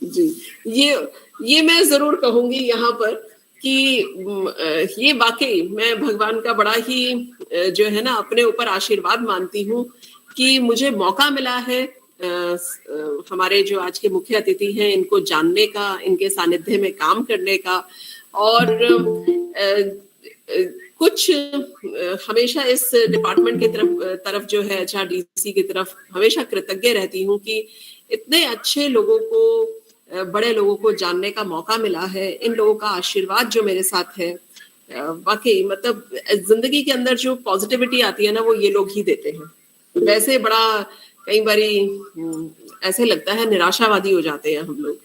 जी, ये मैं जरूर कहूंगी यहाँ पर कि ये वाकई मैं भगवान का बड़ा ही जो है ना अपने ऊपर आशीर्वाद मानती हूँ कि मुझे मौका मिला है हमारे जो आज के मुख्य अतिथि हैं इनको जानने का, इनके सानिध्य में काम करने का। और कुछ हमेशा इस डिपार्टमेंट की तरफ जो है एचआरडीसी की तरफ हमेशा कृतज्ञ रहती हूँ कि इतने अच्छे लोगों को, बड़े लोगों को जानने का मौका मिला है। इन लोगों का आशीर्वाद जो मेरे साथ है, वाकई मतलब जिंदगी के अंदर जो पॉजिटिविटी आती है ना वो ये लोग ही देते हैं। वैसे बड़ा कई बारी ऐसे लगता है निराशावादी हो जाते हैं हम लोग।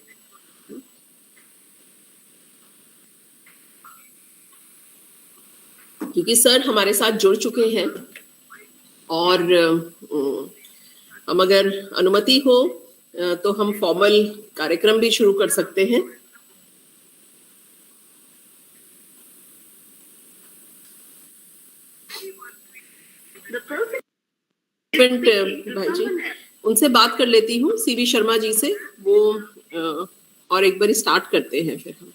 क्योंकि सर हमारे साथ जुड़ चुके हैं और हम अगर अनुमति हो तो हम फॉर्मल कार्यक्रम भी शुरू कर सकते हैं। भाई जी उनसे बात कर लेती हूँ, सीवी शर्मा जी से, वो और एक बार स्टार्ट करते हैं फिर हम।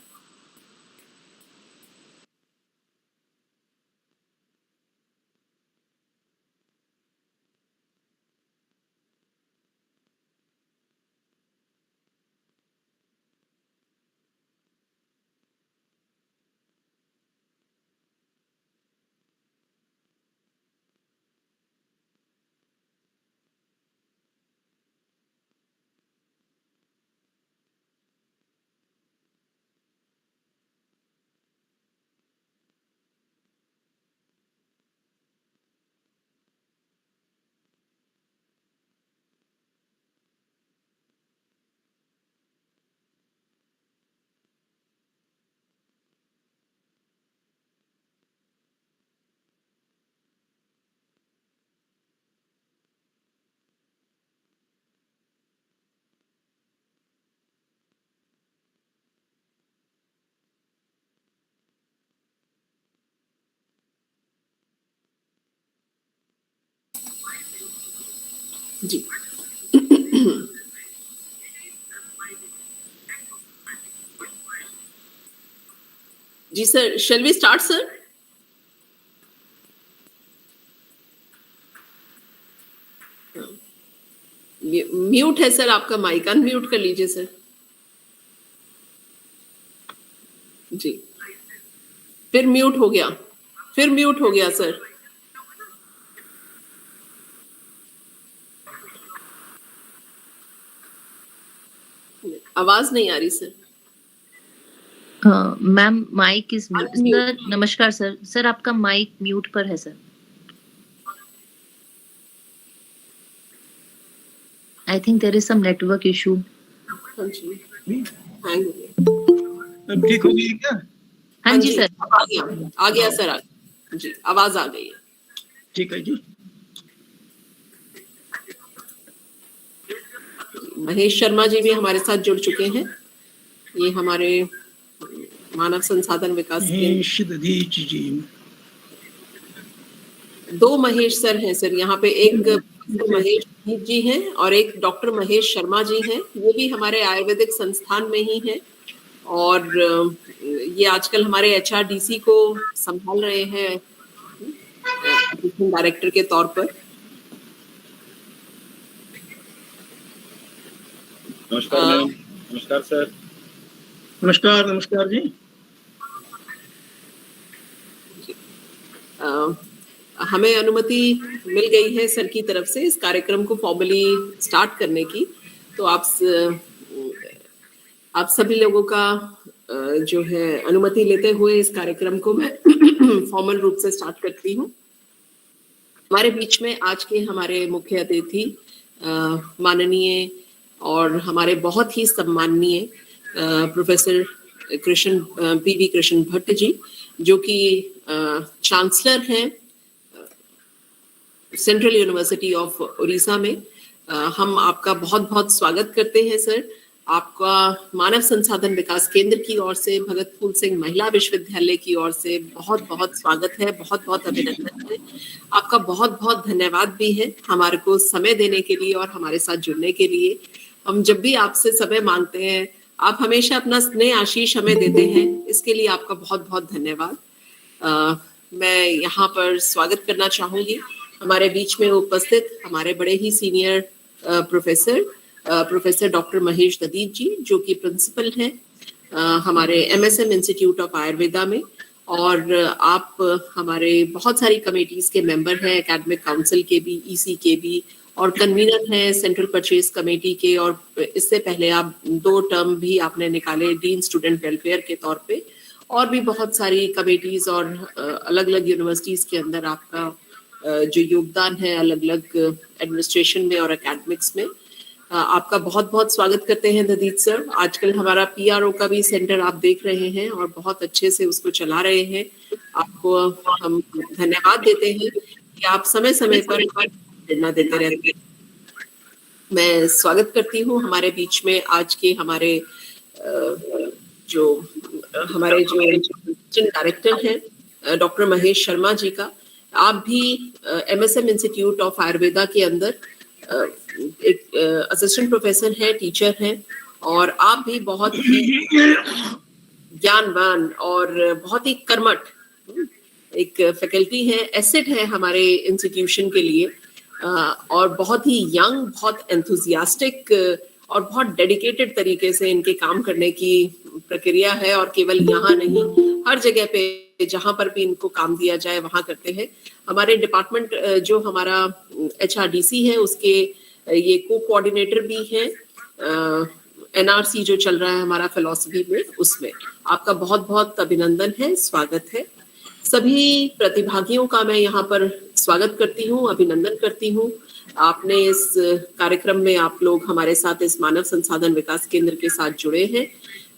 जी जी sir, shall we start sir? Mute है सर आपका माइक, अनम्यूट कर लीजिए सर। जी फिर म्यूट हो गया, फिर म्यूट हो गया सर। आवाज नहीं आ रही sir. Ma'am mic is mute. Sir नमस्कार सर, सर आपका माइक म्यूट पर है sir. I think there is some network issue. हाँ जी, हैंग हो गया। अब ठीक हो गई क्या? हाँ जी सर, आ गया सर, जी आवाज आ गई है। ठीक है जी। महेश शर्मा जी भी हमारे साथ जुड़ चुके हैं। ये हमारे मानव संसाधन विकास के दो महेश सर हैं सर यहाँ पे, एक महेश जी हैं और एक डॉक्टर महेश शर्मा जी हैं। ये भी हमारे आयुर्वेदिक संस्थान में ही हैं और ये आजकल हमारे एचआरडीसी को संभाल रहे हैं डायरेक्टर के तौर पर। नमस्कार मैम। नमस्कार सर। नमस्कार। नमस्कार जी। हमें अनुमति मिल गई है सर की तरफ से इस कार्यक्रम को फॉर्मली स्टार्ट करने की। तो आप सभी लोगों का जो है अनुमति लेते हुए इस कार्यक्रम को मैं फॉर्मल रूप से स्टार्ट करती हूँ। हमारे बीच में आज के हमारे मुख्य अतिथि माननीय और हमारे बहुत ही सम्माननीय प्रोफेसर पीवी कृष्ण भट्ट जी, जो कि चांसलर हैं सेंट्रल यूनिवर्सिटी ऑफ उड़ीसा में। हम आपका बहुत बहुत स्वागत करते हैं सर। आपका मानव संसाधन विकास केंद्र की ओर से, भगत फूल सिंह महिला विश्वविद्यालय की ओर से बहुत बहुत स्वागत है, बहुत बहुत अभिनंदन है। आपका बहुत बहुत धन्यवाद भी है हमारे को समय देने के लिए और हमारे साथ जुड़ने के लिए। हम जब भी आपसे समय मांगते हैं, आप हमेशा अपना स्नेह आशीष हमें देते हैं, इसके लिए आपका बहुत बहुत धन्यवाद। मैं यहाँ पर स्वागत करना चाहूंगी हमारे बीच में उपस्थित हमारे बड़े ही सीनियर प्रोफेसर डॉक्टर महेश ददीत जी, जो कि प्रिंसिपल हैं हमारे MSM इंस्टीट्यूट ऑफ आयुर्वेदा में, और आप हमारे बहुत सारी कमेटीज के मेंबर हैं, एकेडमिक काउंसिल के भी, EC के भी, और कन्वीनर हैं सेंट्रल परचेज कमेटी के, और इससे पहले आप 2 टर्म भी आपने निकाले डीन स्टूडेंट वेलफेयर के तौर पे, और भी बहुत सारी कमेटीज और अलग अलग यूनिवर्सिटीज के अंदर आपका जो योगदान है अलग अलग एडमिनिस्ट्रेशन में और एकेडमिक्स में, आपका बहुत बहुत स्वागत करते हैं ददीत सर। आजकल हमारा PRO का भी सेंटर आप देख रहे हैं और बहुत अच्छे से उसको चला रहे हैं। आपको हम धन्यवाद देते हैं कि आप समय समय पर प्रेरणा देते रहते हैं। मैं स्वागत करती हूँ हमारे बीच में आज के हमारे जो डायरेक्टर हैं डॉक्टर महेश शर्मा जी का। आप भी MSM इंस्टीट्यूट ऑफ आयुर्वेदा के अंदर एक असिस्टेंट प्रोफेसर हैं, टीचर हैं, और आप भी बहुत ही ज्ञानवान और बहुत ही कर्मठ एक फैकल्टी है, एसेट है हमारे इंस्टीट्यूशन के लिए, और बहुत ही यंग, बहुत एंथुजियास्टिक और बहुत डेडिकेटेड तरीके से इनके काम करने की प्रक्रिया है, और केवल यहाँ नहीं, हर जगह पे जहाँ पर भी इनको काम दिया जाए वहाँ करते हैं। हमारे डिपार्टमेंट जो हमारा HRDC है उसके ये कोऑर्डिनेटर भी हैं, NRC जो चल रहा है हमारा फिलॉसफी में, उसमें आपका बहुत बहुत अभिनंदन है, स्वागत है। सभी प्रतिभागियों का मैं यहाँ पर स्वागत करती हूँ, अभिनंदन करती हूँ। आपने इस कार्यक्रम में आप लोग हमारे साथ इस मानव संसाधन विकास केंद्र के साथ जुड़े हैं,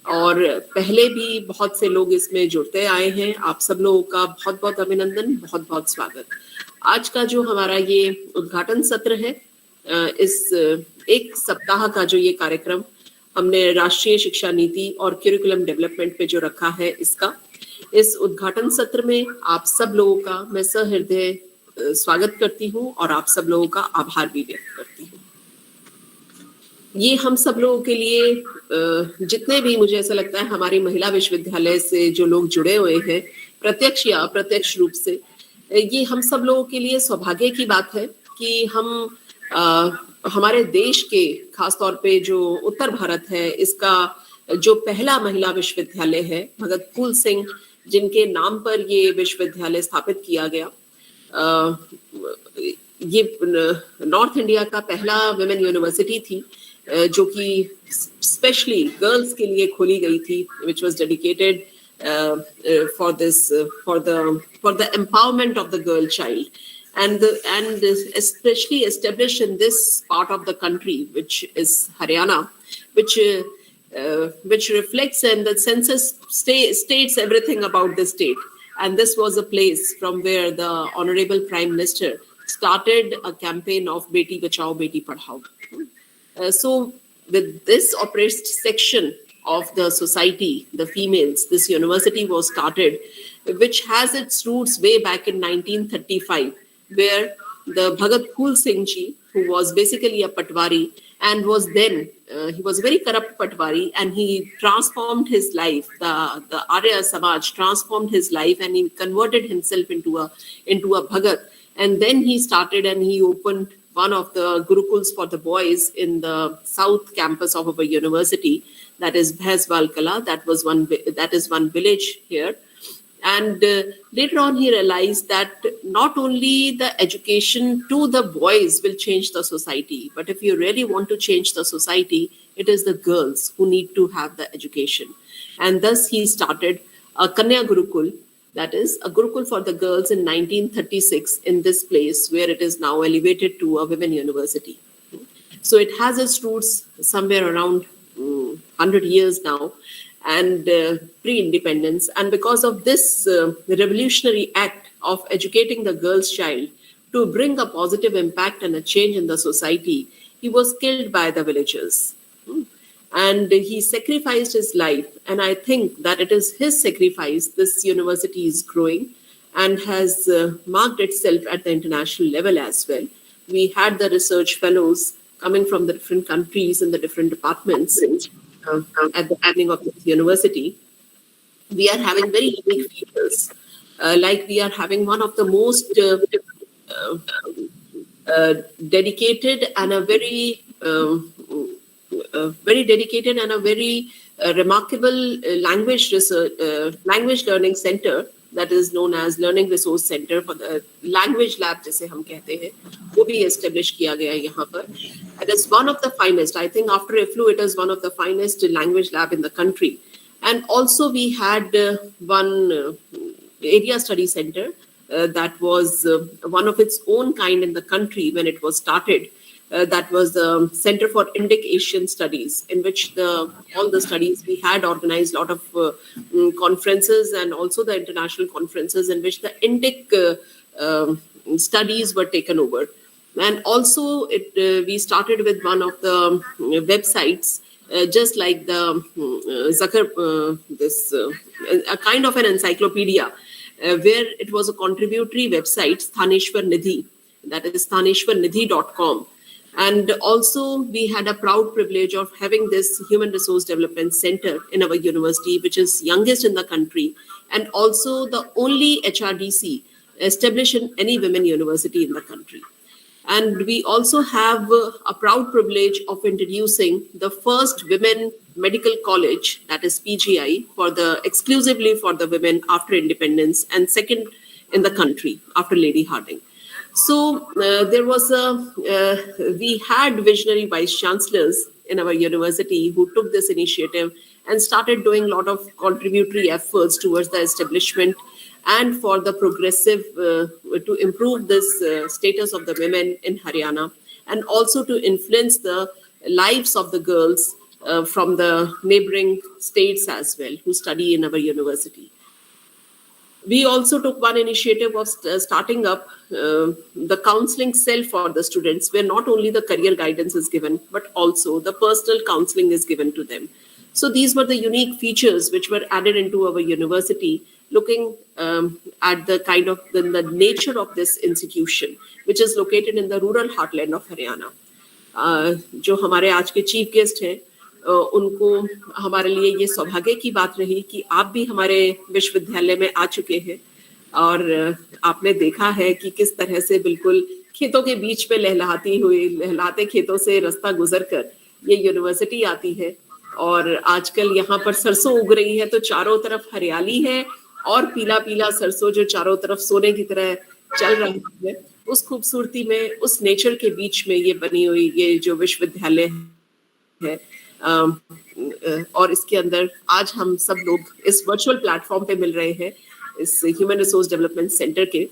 और पहले भी बहुत से लोग इसमें जुड़ते आए हैं। आप सब लोगों का बहुत बहुत अभिनंदन, बहुत बहुत स्वागत। आज का जो हमारा ये उद्घाटन सत्र है, इस एक सप्ताह का जो ये कार्यक्रम हमने राष्ट्रीय शिक्षा नीति और करिकुलम डेवलपमेंट पे जो रखा है, इस उद्घाटन सत्र में आप सब लोगों का मैं सहृदय स्वागत करती हूँ और आप सब लोगों का आभार भी व्यक्त करती हूँ। ये हम सब लोगों के लिए जितने भी, मुझे ऐसा लगता है हमारी महिला विश्वविद्यालय से जो लोग जुड़े हुए हैं प्रत्यक्ष या अप्रत्यक्ष रूप से, ये हम सब लोगों के लिए सौभाग्य की बात है कि हम हमारे देश के खासतौर पे जो उत्तर भारत है, इसका जो पहला महिला विश्वविद्यालय है भगत फूल सिंह, जिनके नाम पर ये विश्वविद्यालय स्थापित किया गया, ये नॉर्थ इंडिया का पहला वुमेन यूनिवर्सिटी थी जो कि स्पेशली गर्ल्स के लिए खोली गई थी, which was dedicated for the empowerment of the girl child, and especially established in this part of the country, which is Haryana, which reflects, and the census states everything about the state. And this was a place from where the Honorable Prime Minister started a campaign of Beti Bachao, Beti Padhao. So with this oppressed section of the society, the females, this university was started, which has its roots way back in 1935, where the Bhagat Phool Singh ji, who was basically a Patwari and was then, he was a very corrupt Patwari, and he transformed his life, the Arya Samaj transformed his life, and he converted himself into a Bhagat. And then he started and he opened one of the Gurukuls for the boys in the south campus of our university, that is Bheswal-Kala. That is one village here. And later on, he realized that not only the education to the boys will change the society, but if you really want to change the society, it is the girls who need to have the education. And thus he started a Kanya Gurukul, that is a Gurukul for the girls, in 1936 in this place where it is now elevated to a women university. So it has its roots somewhere around 100 years now, and pre-independence. And because of this revolutionary act of educating the girl's child to bring a positive impact and a change in the society, he was killed by the villagers. And he sacrificed his life. And I think that it is his sacrifice this university is growing and has marked itself at the international level as well. We had the research fellows coming from the different countries and the different departments at the beginning of this university, we are having very unique features. Like we are having one of the most dedicated and a very dedicated and a very remarkable language learning center that is known as Learning Resource Center for the Language Lab, जिसे हम कहते हैं, वो भी establish किया गया है यहाँ पर. It is one of the finest. I think after IFLU, it is one of the finest language lab in the country. And also we had one area study center that was one of its own kind in the country when it was started. That was the Center for Indic Asian Studies, in which all the studies, we had organized a lot of conferences and also the international conferences in which the Indic studies were taken over. And also we started with one of the websites, just like the a kind of an encyclopedia, where it was a contributory website, Sthaneshwar Nidhi, that is sthaneshwarnidhi.com. And also we had a proud privilege of having this Human Resource Development Center in our university, which is youngest in the country, and also the only HRDC established in any women university in the country. And we also have a proud privilege of introducing the first women medical college, that is PGI, exclusively for the women after independence, and second in the country after Lady Hardinge. So there was we had visionary vice chancellors in our university who took this initiative and started doing a lot of contributory efforts towards the establishment and for the progressive, to improve this status of the women in Haryana, and also to influence the lives of the girls from the neighboring states as well, who study in our university. We also took one initiative of starting up the counseling cell for the students, where not only the career guidance is given, but also the personal counseling is given to them. So these were the unique features which were added into our university, looking at the kind of the nature of this institution, which is located in the rural heartland of Haryana. जो हमारे आज के chief guest हैं, उनको हमारे लिए ये सौभाग्य की बात रही कि आप भी हमारे विश्वविद्यालय में आ चुके हैं, और आपने देखा है कि किस तरह से बिल्कुल खेतों के बीच में लहलाते खेतों से रास्ता गुजरकर ये यूनिवर्सिटी आती है. और आजकल यहाँ पर सरसों उग रही है, तो चारों तरफ हरियाली है और पीला पीला सरसों जो चारों तरफ सोने की तरह चल रहा है. उस खूबसूरती में, उस नेचर के बीच में ये बनी हुई ये जो विश्वविद्यालय है, और इसके अंदर आज हम सब लोग इस वर्चुअल प्लेटफॉर्म पे मिल रहे हैं, इस ह्यूमन रिसोर्स डेवलपमेंट सेंटर के.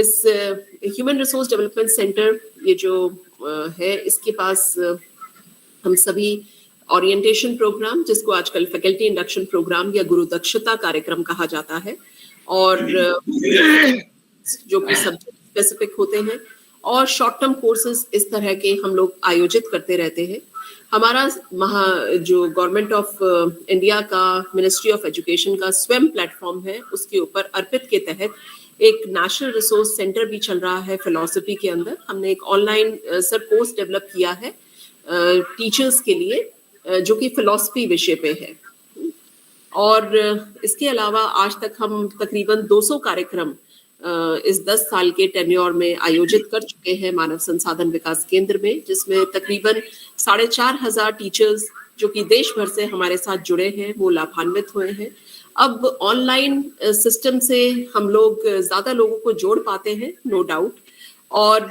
इस ह्यूमन रिसोर्स डेवलपमेंट सेंटर ये जो है, इसके पास हम सभी ओरिएंटेशन प्रोग्राम, जिसको आजकल फैकल्टी इंडक्शन प्रोग्राम या गुरु दक्षता कार्यक्रम कहा जाता है, और जो कि सब्जेक्ट स्पेसिफिक होते हैं, और शॉर्ट टर्म कोर्सेज इस तरह के हम लोग आयोजित करते रहते हैं. हमारा जो गवर्नमेंट ऑफ इंडिया का मिनिस्ट्री ऑफ एजुकेशन का स्वयं प्लेटफॉर्म है, उसके ऊपर अर्पित के तहत एक नेशनल रिसोर्स सेंटर भी चल रहा है. फिलॉसफी के अंदर हमने एक ऑनलाइन कोर्स डेवलप किया है टीचर्स के लिए, जो कि फिलॉसफी विषय पे है. और इसके अलावा आज तक हम तकरीबन 200 कार्यक्रम इस 10 साल के टेन्योर में आयोजित कर चुके हैं मानव संसाधन विकास केंद्र में, जिसमें तकरीबन 4,500 टीचर्स जो कि देश भर से हमारे साथ जुड़े हैं, वो लाभान्वित हुए हैं. अब ऑनलाइन सिस्टम से हम लोग ज्यादा लोगों को जोड़ पाते हैं, नो डाउट. और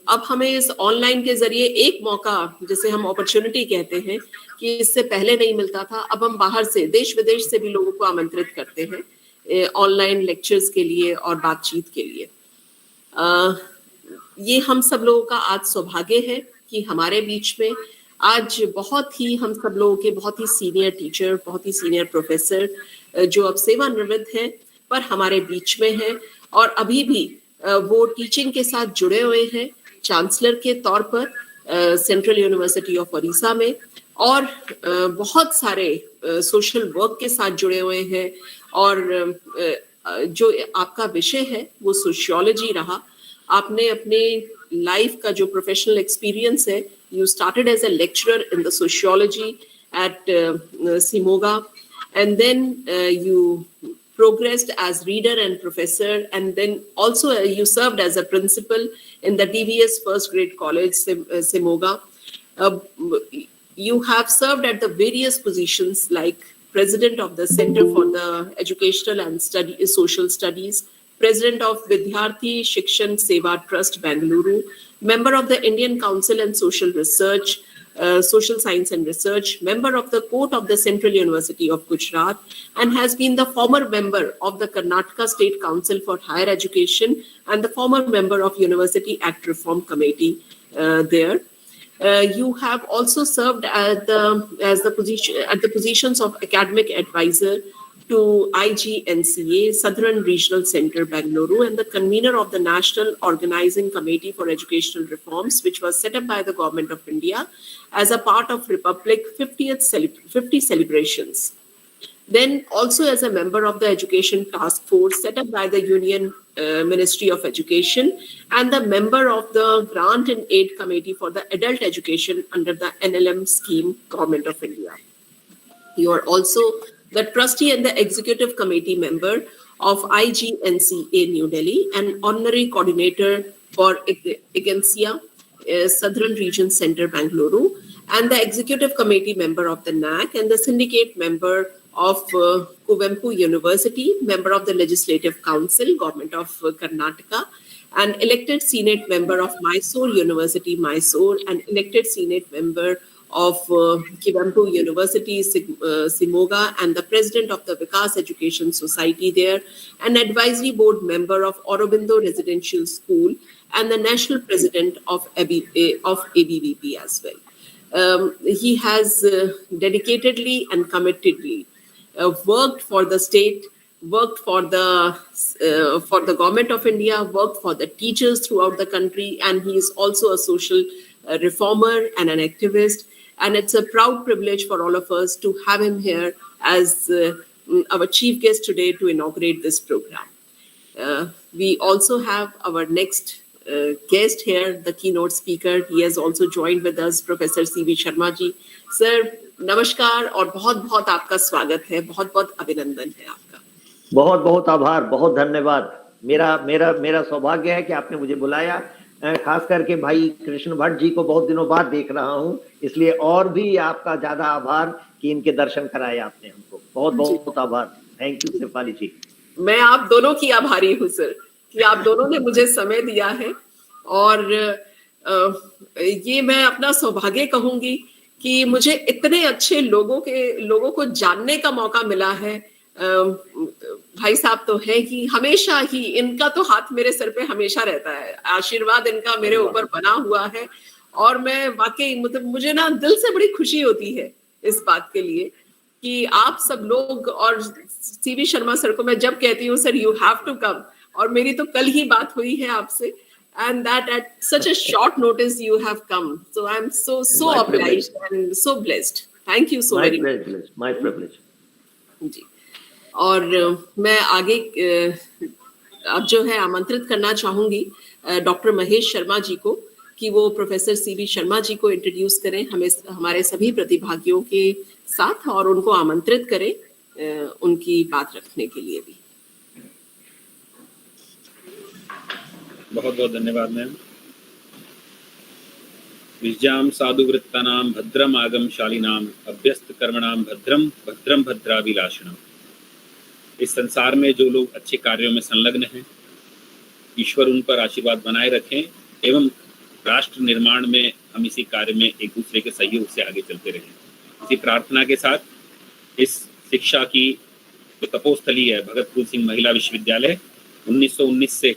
अब हमें इस ऑनलाइन के जरिए एक मौका, जिसे हम अपॉर्चुनिटी कहते हैं, कि इससे पहले नहीं मिलता था. अब हम बाहर से, देश विदेश से भी लोगों को आमंत्रित करते हैं ऑनलाइन लेक्चर्स के लिए और बातचीत के लिए. ये हम सब लोगों का आज सौभाग्य है कि हमारे बीच में आज बहुत ही हम सब लोगों के बहुत ही सीनियर टीचर, बहुत ही सीनियर प्रोफेसर जो अब सेवानिवृत्त हैं पर हमारे बीच में हैं, और अभी भी वो टीचिंग के साथ जुड़े हुए हैं चांसलर के तौर पर सेंट्रल यूनिवर्सिटी ऑफ ओडिशा में, और बहुत सारे सोशल वर्क के साथ जुड़े हुए हैं. और जो आपका विषय है वो सोशियोलॉजी रहा. आपने अपने लाइफ का जो प्रोफेशनल एक्सपीरियंस है, you started as a lecturer in the sociology at Simoga, and then you progressed as reader and professor, and then also you served as a principal in the DVS First Grade College, Simoga. You have served at the various positions like President of the Center for the Educational and Social Studies, President of Vidyarthi Shikshan Seva Trust, Bengaluru, member of the Indian Council and Social Research, Social Science and Research, member of the Court of the Central University of Gujarat, and has been the former member of the Karnataka State Council for Higher Education and the former member of University Act Reform Committee there. You have also served at the positions of academic advisor to IGNCA, Southern Regional Center, Bengaluru, and the convener of the National Organizing Committee for Educational Reforms, which was set up by the Government of India as a part of Republic 50 celebrations. Then also as a member of the Education Task Force set up by the Union Ministry of Education, and the member of the Grant and Aid Committee for the Adult Education under the NLM scheme, Government of India. You are also the trustee and the executive committee member of IGNCA New Delhi, and honorary coordinator for IGNCA Southern Region Center, Bengaluru, and the executive committee member of the NAC, and the syndicate member of Kuvempu University, member of the Legislative Council, Government of Karnataka, and elected Senate member of Mysore University, Mysore, and elected Senate member of Kuvempu University, Simoga, and the president of the Vikas Education Society there, an advisory board member of Aurobindo Residential School, and the national president of ABVP as well. He has dedicatedly and committedly worked for the state, worked for the government of India, worked for the teachers throughout the country, and he is also a social reformer and an activist. And it's a proud privilege for all of us to have him here as our chief guest today to inaugurate this program. We also have our next guest here, the keynote speaker. He has also joined with us, Professor C.V. Sharma ji. Sir, नमस्कार और बहुत बहुत आपका स्वागत है, बहुत बहुत अभिनंदन है आपका। बहुत बहुत आभार, बहुत धन्यवाद। मेरा सौभाग्य है कि आपने मुझे बुलाया, खास करके भाई कृष्ण भट्ट जी को बहुत दिनों बाद देख रहा हूं, इसलिए और भी आपका ज्यादा आभार कि इनके दर्शन कराए आपने हमको। बहुत बहुत आभार। थैंक यू शेफाली जी। मैं आप दोनों की आभारी हूँ सर कि आप दोनों ने मुझे समय दिया है, और ये मैं अपना सौभाग्य कहूंगी कि मुझे इतने अच्छे लोगों को जानने का मौका मिला है। भाई साहब तो है कि हमेशा ही इनका तो हाथ मेरे सर पे हमेशा रहता है, आशीर्वाद इनका मेरे ऊपर बना हुआ है, और मैं वाकई मतलब मुझे ना दिल से बड़ी खुशी होती है इस बात के लिए कि आप सब लोग, और सीवी शर्मा सर को मैं जब कहती हूँ sir you have to come, और मेरी तो कल ही बात हुई है आपसे, and that at such a short notice you have come, so I'm so obliged and so blessed. Thank you so very much. My privilege. जी, और मैं आगे अब जो है आमंत्रित करना चाहूंगी डॉक्टर महेश शर्मा जी को कि वो प्रोफेसर सीवी शर्मा जी को इंट्रोड्यूस करें हमारे सभी प्रतिभागियों के साथ, और उनको आमंत्रित करें उनकी बात रखने के लिए भी। बहुत बहुत धन्यवाद मैम। विज्ञाम साधुवृत्तानां भद्रम आगम शालिनाम अभ्यस्त कर्मणाम भद्रम भद्रम भद्राभिलाषणम। इस संसार में जो लोग अच्छे कार्यों में संलग्न हैं, ईश्वर उन पर आशीर्वाद बनाए रखें, एवं राष्ट्र निर्माण में हम इसी कार्य में एक दूसरे के सहयोग से आगे चलते रहें। इसी प्रार्थना के साथ इस शिक्षा की जो तपोस्थली है भगत फूल सिंह महिला विश्वविद्यालय 1919 से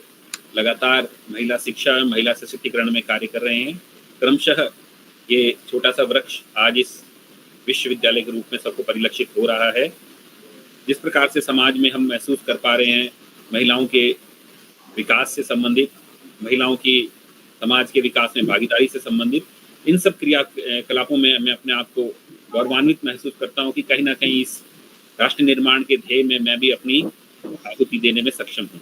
लगातार महिला शिक्षा एवं महिला सशक्तिकरण में कार्य कर रहे हैं। क्रमशः ये छोटा सा वृक्ष आज इस विश्वविद्यालय के रूप में सबको परिलक्षित हो रहा है। जिस प्रकार से समाज में हम महसूस कर पा रहे हैं महिलाओं के विकास से संबंधित, महिलाओं की समाज के विकास में भागीदारी से संबंधित, इन सब क्रियाकलापों में मैं अपने आप को गौरवान्वित महसूस करता हूँ कि कहीं ना कहीं इस राष्ट्र निर्माण के ध्येय में मैं भी अपनी आहुति देने में सक्षम हूँ।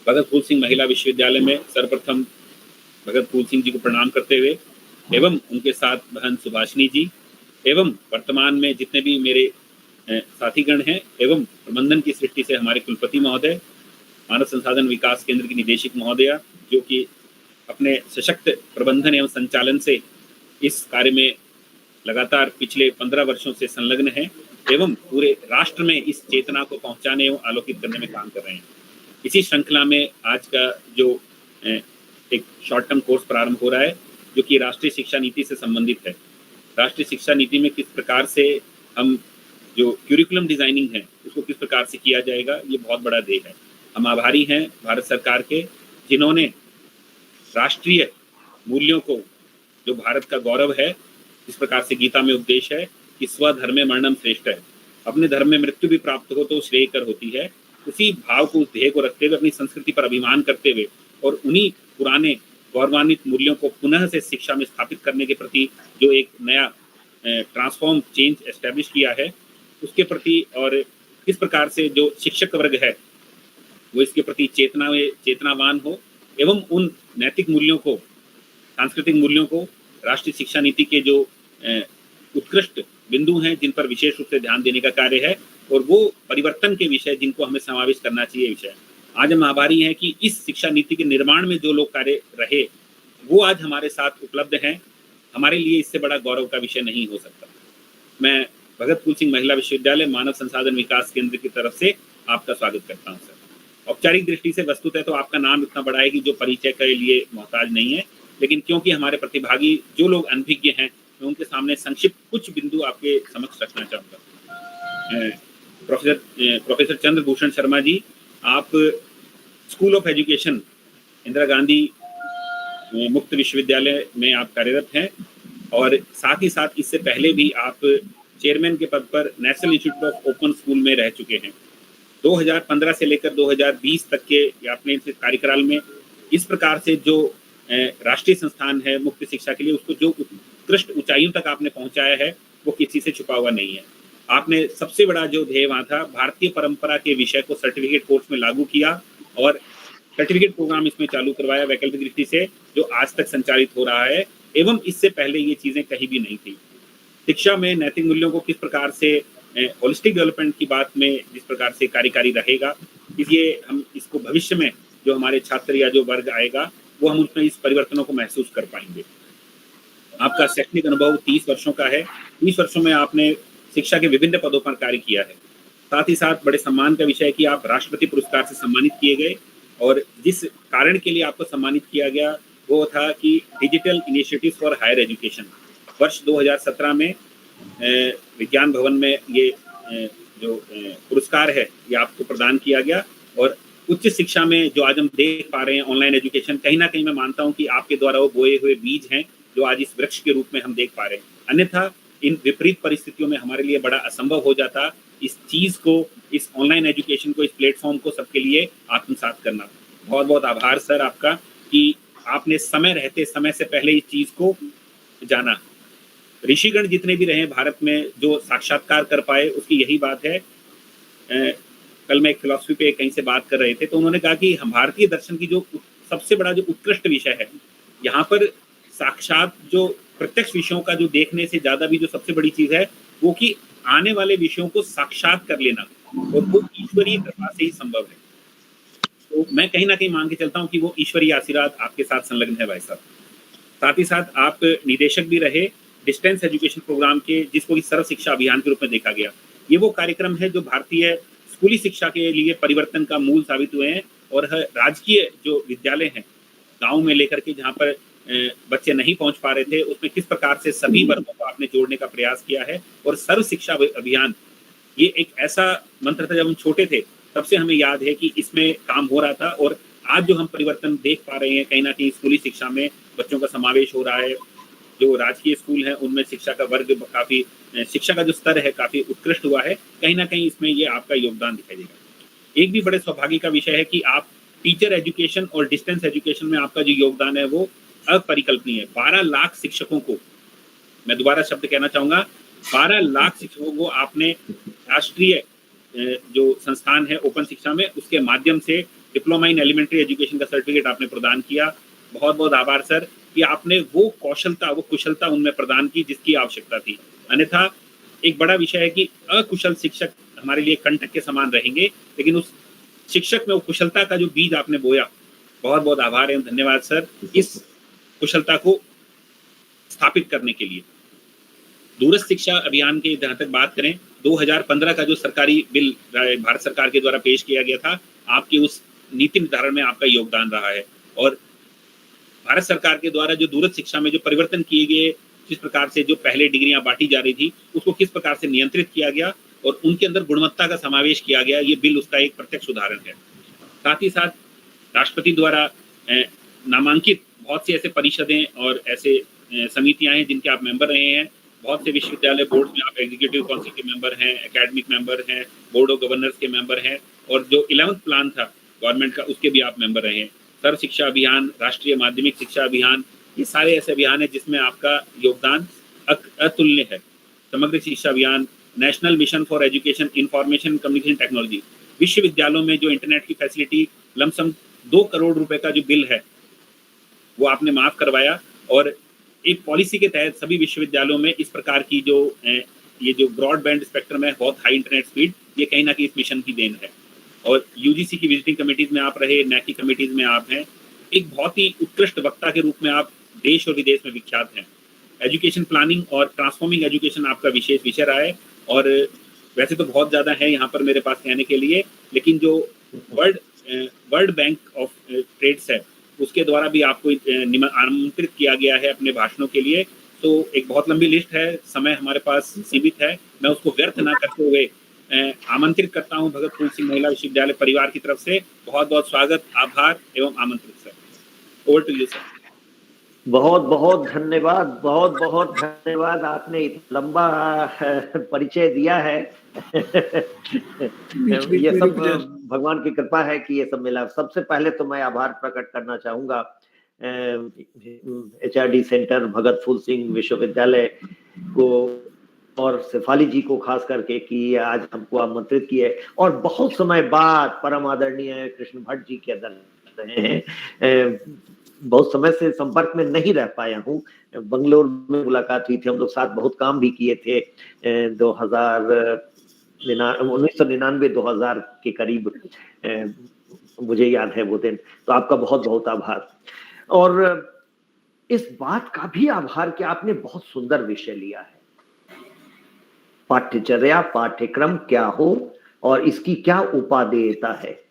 भगत फूल सिंह महिला विश्वविद्यालय में सर्वप्रथम भगत फूल सिंह जी को प्रणाम करते हुए एवं उनके साथ बहन सुभाषिनी जी एवं वर्तमान में जितने भी मेरे साथीगण हैं एवं प्रबंधन की दृष्टि से हमारे कुलपति महोदय, मानव संसाधन विकास केंद्र की निदेशक महोदया, जो कि अपने सशक्त प्रबंधन एवं संचालन से इस कार्य में लगातार पिछले 15 वर्षों से संलग्न हैं एवं पूरे राष्ट्र में इस चेतना को पहुंचाने एवं आलोकित करने में काम कर रहे हैं। इसी श्रृंखला में आज का जो एक शॉर्ट टर्म कोर्स प्रारंभ हो रहा है, जो कि राष्ट्रीय शिक्षा नीति से संबंधित है। राष्ट्रीय शिक्षा नीति में किस प्रकार से हम जो क्यूरिकुलम डिजाइनिंग है उसको किस प्रकार से किया जाएगा, ये बहुत बड़ा ध्येय है। हम आभारी हैं भारत सरकार के, जिन्होंने राष्ट्रीय मूल्यों को, जो भारत का गौरव है, इस प्रकार से गीता में उपदेश है कि स्वधर्मे मरणम श्रेष्ठ है, अपने धर्म में मृत्यु भी प्राप्त हो तो श्रेयकर होती है। उसी भाव को, उस ध्येय को रखते हुए, अपनी संस्कृति पर अभिमान करते हुए और उन्हीं पुराने गौरवान्वित मूल्यों को पुनः से शिक्षा में स्थापित करने के प्रति जो एक नया ट्रांसफॉर्म चेंज एस्टेब्लिश किया है, उसके प्रति और किस प्रकार से जो शिक्षक वर्ग है वो इसके प्रति चेतनावान हो एवं उन नैतिक मूल्यों को, सांस्कृतिक मूल्यों को राष्ट्रीय शिक्षा नीति के जो उत्कृष्ट बिंदु हैं जिन पर विशेष रूप से ध्यान देने का कार्य है और वो परिवर्तन के विषय जिनको हमें समावेश करना चाहिए विषय। आज हम आभारी हैं कि इस शिक्षा नीति के निर्माण में जो लोग कार्य रहे वो आज हमारे साथ उपलब्ध हैं। हमारे लिए इससे बड़ा गौरव का विषय नहीं हो सकता। मैं भगत फूल सिंह महिला विश्वविद्यालय मानव संसाधन विकास केंद्र की तरफ से आपका स्वागत करता हूं सर। औपचारिक दृष्टि से वस्तुतः तो आपका नाम इतना बड़ा है कि जो परिचय के लिए मोहताज नहीं है, लेकिन क्योंकि हमारे प्रतिभागी जो लोग अनभिज्ञ हैं, मैं उनके सामने संक्षिप्त कुछ बिंदु आपके समक्ष रखना चाहूँगा। प्रोफेसर चंद्रभूषण शर्मा जी, आप school of education Indira Gandhi मुक्त विश्वविद्यालय में आप कार्यरत हैं और साथ ही साथ इससे पहले भी आप चेयरमैन के पद पर national institute of open school में रह चुके हैं। 2015 से लेकर 2020 तक के आपने इस कार्यकाल में इस प्रकार से जो राष्ट्रीय संस्थान है मुक्त शिक्षा के लिए, उसको जो उत्कृष्ट ऊंचाइयों तक आपने पहुंचाया है वो किसी से छुपा हुआ नहीं है। आपने सबसे बड़ा जो ध्येय वहाँ था, भारतीय परंपरा के विषय को सर्टिफिकेट कोर्स में लागू किया और सर्टिफिकेट प्रोग्राम इसमें चालू करवाया वैकल्पिक दृष्टि से, जो आज तक संचालित हो रहा है एवं इससे पहले ये चीजें कहीं भी नहीं थी। शिक्षा में नैतिक मूल्यों को किस प्रकार से होलिस्टिक डेवलपमेंट की बात में जिस प्रकार से कार्यकारी रहेगा, इसलिए हम इसको भविष्य में जो हमारे छात्र या जो वर्ग आएगा वो हम उसमें इस परिवर्तनों को महसूस कर पाएंगे। आपका शैक्षणिक अनुभव 30 वर्षों का है। 30 वर्षों में आपने शिक्षा के विभिन्न पदों पर कार्य किया है। साथ ही साथ बड़े सम्मान का विषय है कि आप राष्ट्रपति पुरस्कार से सम्मानित किए गए और जिस कारण के लिए आपको सम्मानित किया गया वो था कि digital initiative for higher education. वर्ष 2017 में विज्ञान भवन में ये जो पुरस्कार है ये आपको प्रदान किया गया और उच्च शिक्षा में जो आज हम देख पा रहे हैं ऑनलाइन एजुकेशन, कहीं ना कहीं मैं मानता हूं कि आपके द्वारा वो बोए हुए बीज हैं जो आज इस वृक्ष के रूप में हम देख पा रहे हैं। अन्यथा इन विपरीत परिस्थितियों में हमारे लिए बड़ा असंभव हो जाता इस चीज को, इस ऑनलाइन एजुकेशन को, इस प्लेटफॉर्म को सबके लिए आत्मसात करना। बहुत बहुत आभार सर आपका कि आपने समय रहते समय से पहले इस चीज को जाना। ऋषिगण जितने भी रहे भारत में जो साक्षात्कार कर पाए उसकी यही बात है। कल मैं एक फिलॉसफी पे कहीं से बात कर रहे थे तो उन्होंने कहा कि हम भारतीय दर्शन की जो सबसे बड़ा जो उत्कृष्ट विषय है, यहाँ पर साक्षात जो प्रत्यक्ष विषयों का जो देखने से ज्यादा भी जो सबसे बड़ी चीज है वो कि आने वाले विषयों को साक्षात कर लेना और वो ईश्वरीय कृपा से ही संभव है। तो मैं कहीं ना कहीं मान के चलता हूँ कि वो ईश्वरीय आशीर्वाद आपके साथ संलग्न है भाई साहब। साथ ही साथ आप निदेशक भी रहे डिस्टेंस एजुकेशन प्रोग्राम के, जिसको कि सर्व शिक्षा अभियान के रूप में देखा गया। ये वो कार्यक्रम है जो भारतीय स्कूली शिक्षा के लिए परिवर्तन का मूल साबित हुए हैं और राजकीय जो विद्यालय हैं गाँव में लेकर के जहाँ पर बच्चे नहीं पहुंच पा रहे थे, उसमें किस प्रकार से सभी वर्गों को आपने जोड़ने का प्रयास किया है। और सर्व शिक्षा अभियान ये एक ऐसा मंत्र था, जब हम छोटे थे तब से हमें याद है कि इसमें काम हो रहा था और आज जो हम परिवर्तन देख पा रहे हैं, कहीं ना कहीं स्कूली शिक्षा में बच्चों का समावेश हो रहा है। जो राजकीय स्कूल हैं उनमें शिक्षा का वर्ग काफी, शिक्षा का जो स्तर है काफी उत्कृष्ट हुआ है। कहीं ना कहीं इसमें ये आपका योगदान दिखाई देगा। एक भी बड़े सौभाग्य का विषय है कि आप टीचर एजुकेशन और डिस्टेंस एजुकेशन में आपका जो योगदान है वो अपरिकल्पनीय है। 12 लाख शिक्षकों को, मैं दोबारा शब्द कहना चाहूंगा, 12 लाख शिक्षकों को आपने राष्ट्रीय जो संस्थान है ओपन शिक्षा में उसके माध्यम से डिप्लोमा इन एलिमेंट्री एजुकेशन का सर्टिफिकेट आपने प्रदान किया। बहुत बहुत आभार सर कि आपने वो कौशलता, वो कुशलता उनमें प्रदान की जिसकी आवश्यकता थी। अन्यथा एक बड़ा विषय है कि अकुशल शिक्षक हमारे लिए कंटक के समान रहेंगे, लेकिन उस शिक्षक में वो कुशलता का जो बीज आपने बोया, बहुत बहुत आभार एवं धन्यवाद सर इस कुशलता को स्थापित करने के लिए। दूरस्थ शिक्षा अभियान के जहाँ तक बात करें, 2015 का जो सरकारी बिल भारत सरकार के द्वारा पेश किया गया था, आपकी उस नीति निर्धारण में आपका योगदान रहा है। और भारत सरकार के द्वारा जो दूरस्थ शिक्षा में जो परिवर्तन किए गए, जिस प्रकार से जो पहले डिग्रियां बांटी जा रही थी उसको किस प्रकार से नियंत्रित किया गया और उनके अंदर गुणवत्ता का समावेश किया गया, ये बिल उसका एक प्रत्यक्ष उदाहरण है। साथ ही साथ राष्ट्रपति द्वारा नामांकित बहुत सी ऐसे परिषदें और ऐसे समितियां हैं जिनके आप मेंबर रहे हैं। बहुत से विश्वविद्यालय बोर्ड में आप एग्जीक्यूटिव काउंसिल के मेंबर हैं, एकेडमिक मेंबर हैं, बोर्ड ऑफ गवर्नर्स के मेंबर हैं, और जो 11th प्लान था गवर्नमेंट का उसके भी आप मेंबर रहे हैं। सर्व शिक्षा अभियान, राष्ट्रीय माध्यमिक शिक्षा अभियान, ये सारे ऐसे अभियान हैं जिसमें आपका योगदान अतुल्य है। समग्र शिक्षा अभियान, national mission for education information communication technology, विश्वविद्यालयों में जो इंटरनेट की फैसिलिटी लमसम 2 करोड़ रुपए का जो बिल है वो आपने माफ करवाया, और एक पॉलिसी के तहत सभी विश्वविद्यालयों में इस प्रकार की जो ये जो ब्रॉडबैंड स्पेक्ट्रम है, बहुत हाई इंटरनेट स्पीड, ये कहीं ना कहीं इस मिशन की देन है। और यूजीसी की विजिटिंग कमेटीज में आप रहे, नैक की कमेटीज में आप हैं, एक बहुत ही उत्कृष्ट वक्ता के रूप में आप देश और विदेश में विख्यात हैं। एजुकेशन प्लानिंग और ट्रांसफॉर्मिंग एजुकेशन आपका विशेष विषय रहा है, और वैसे तो बहुत ज़्यादा है यहाँ पर मेरे पास कहने के लिए, लेकिन जो वर्ल्ड बैंक ऑफ ट्रेड्स है उसके द्वारा भी आपको आमंत्रित किया गया है अपने भाषणों के लिए। तो एक बहुत लंबी लिस्ट है, समय हमारे पास सीमित है, मैं उसको व्यर्थ ना करते हुए आमंत्रित करता हूं भगत फूल सिंह महिला विश्वविद्यालय परिवार की तरफ से बहुत बहुत स्वागत, आभार एवं आमंत्रित sir. Over to you sir. बहुत बहुत धन्यवाद, बहुत बहुत धन्यवाद, आपने इतना लंबा परिचय दिया है। ये सब भगवान की कृपा है कि ये सब मिला। सबसे पहले तो मैं आभार प्रकट करना चाहूंगा HRD सेंटर भगत फूल सिंह विश्वविद्यालय को और शेफाली जी को खास करके कि आज हमको आमंत्रित किए, और बहुत समय बाद परम आदरणीय कृष्ण भट्ट जी के अंदर रहे हैं। बहुत समय से संपर्क में नहीं रह पाया हूँ, बंगलोर में मुलाकात हुई थी, हम लोग साथ बहुत काम भी किए थे 1999-2000 के करीब, मुझे याद है वो दिन। तो आपका बहुत बहुत आभार, और इस बात का भी आभार कि आपने बहुत सुंदर विषय लिया है, पाठ्यचर्या पाठ्यक्रम क्या हो और इसकी क्या उपादेयता है।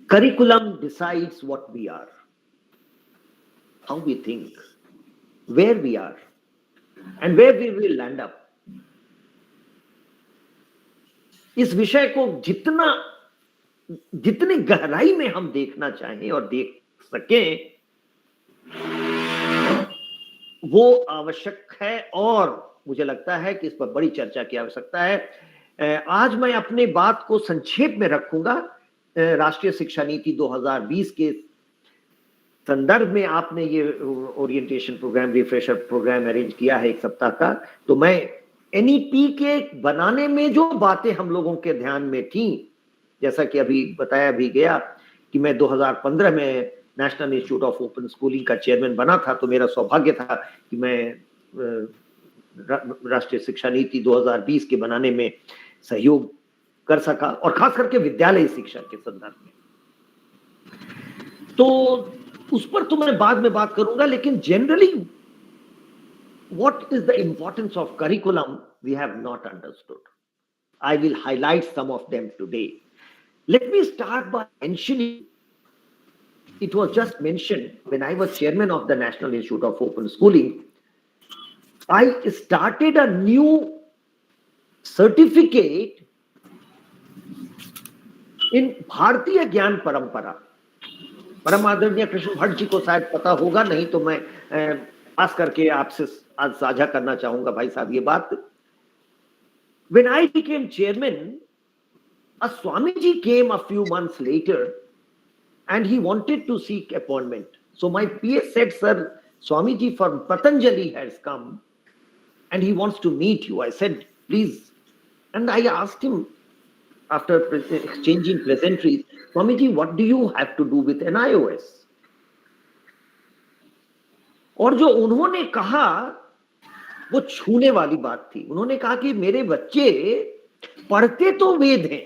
Curriculum decides what we are, how we think, where we are, and where we will land up. इस विषय को जितनी गहराई में हम देखना चाहें और देख सकें वो आवश्यक है, और मुझे लगता है कि इस पर बड़ी चर्चा की आवश्यकता है। आज मैं अपनी बात को संक्षेप में रखूंगा। राष्ट्रीय शिक्षा नीति 2020 के संदर्भ में आपने ये orientation programme, refresher programme arrange किया है 1 सप्ताह का। तो मैं NEP के बनाने में जो बातें हम लोगों के ध्यान में थी, जैसा कि अभी बताया भी गया कि मैं 2015 में national institute of open schooling का चेयरमैन बना था, तो मेरा सौभाग्य था कि मैं राष्ट्रीय शिक्षा नीति 2020 के बनाने में सहयोग कर सका, और खास करके विद्यालय शिक्षा के संदर्भ में। तो उस पर तो मैं बाद में बात करूंगा, लेकिन generally what is the importance of curriculum we have not understood. I will highlight some of them today. Let me start by mentioning, it was just mentioned when I was chairman of the National Institute of Open Schooling, I started a new certificate इन भारतीय ज्ञान परंपरा। परम आदरणीय कृष्ण भट्ट जी को शायद पता होगा, नहीं तो मैं खास करके आपसे आज साझा करना चाहूंगा भाई साहब ये बात। When I became chairman, a Swamiji came a few months later and he wanted to seek appointment. So my PA said, sir, Swamiji from Patanjali has come and he wants to meet you. I said, please. And I asked him, after exchanging pleasantries, Swamiji, what do you have to do with NIOS? और जो उन्होंने कहा वो छूने वाली बात थी। उन्होंने कहा कि मेरे बच्चे पढ़ते तो वेद हैं,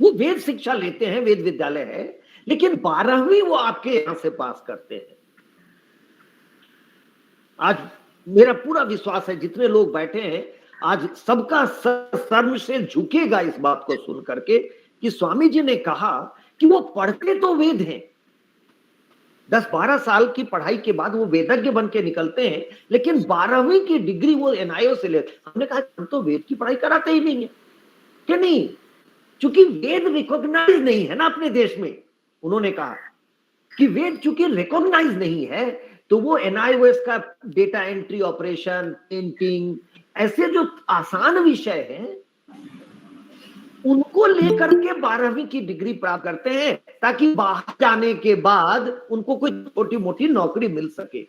वो वेद शिक्षा लेते हैं, वेद विद्यालय है, लेकिन 12वीं वो आपके यहां से पास करते हैं। आज मेरा पूरा विश्वास है जितने लोग बैठे हैं आज सबका सर से झुकेगा इस बात को सुन करके कि स्वामी जी ने कहा कि वो पढ़ते तो वेद हैं, 10-12 साल की पढ़ाई के बाद वो वेदज्ञ बन के निकलते हैं, लेकिन 12वीं की डिग्री वो NIO से लेते। हमने कहा हम तो वेद की पढ़ाई कराते ही नहीं है। क्या नहीं? चूंकि वेद रिकॉग्नाइज नहीं है ना अपने देश में। उन्होंने कहा कि वेद चूंकि रिकॉग्नाइज नहीं है तो वो NIOS का डेटा एंट्री ऑपरेशन, प्रिंटिंग, ऐसे जो आसान विषय हैं उनको लेकर के 12वीं की डिग्री प्राप्त करते हैं ताकि बाहर जाने के बाद उनको कोई छोटी मोटी नौकरी मिल सके।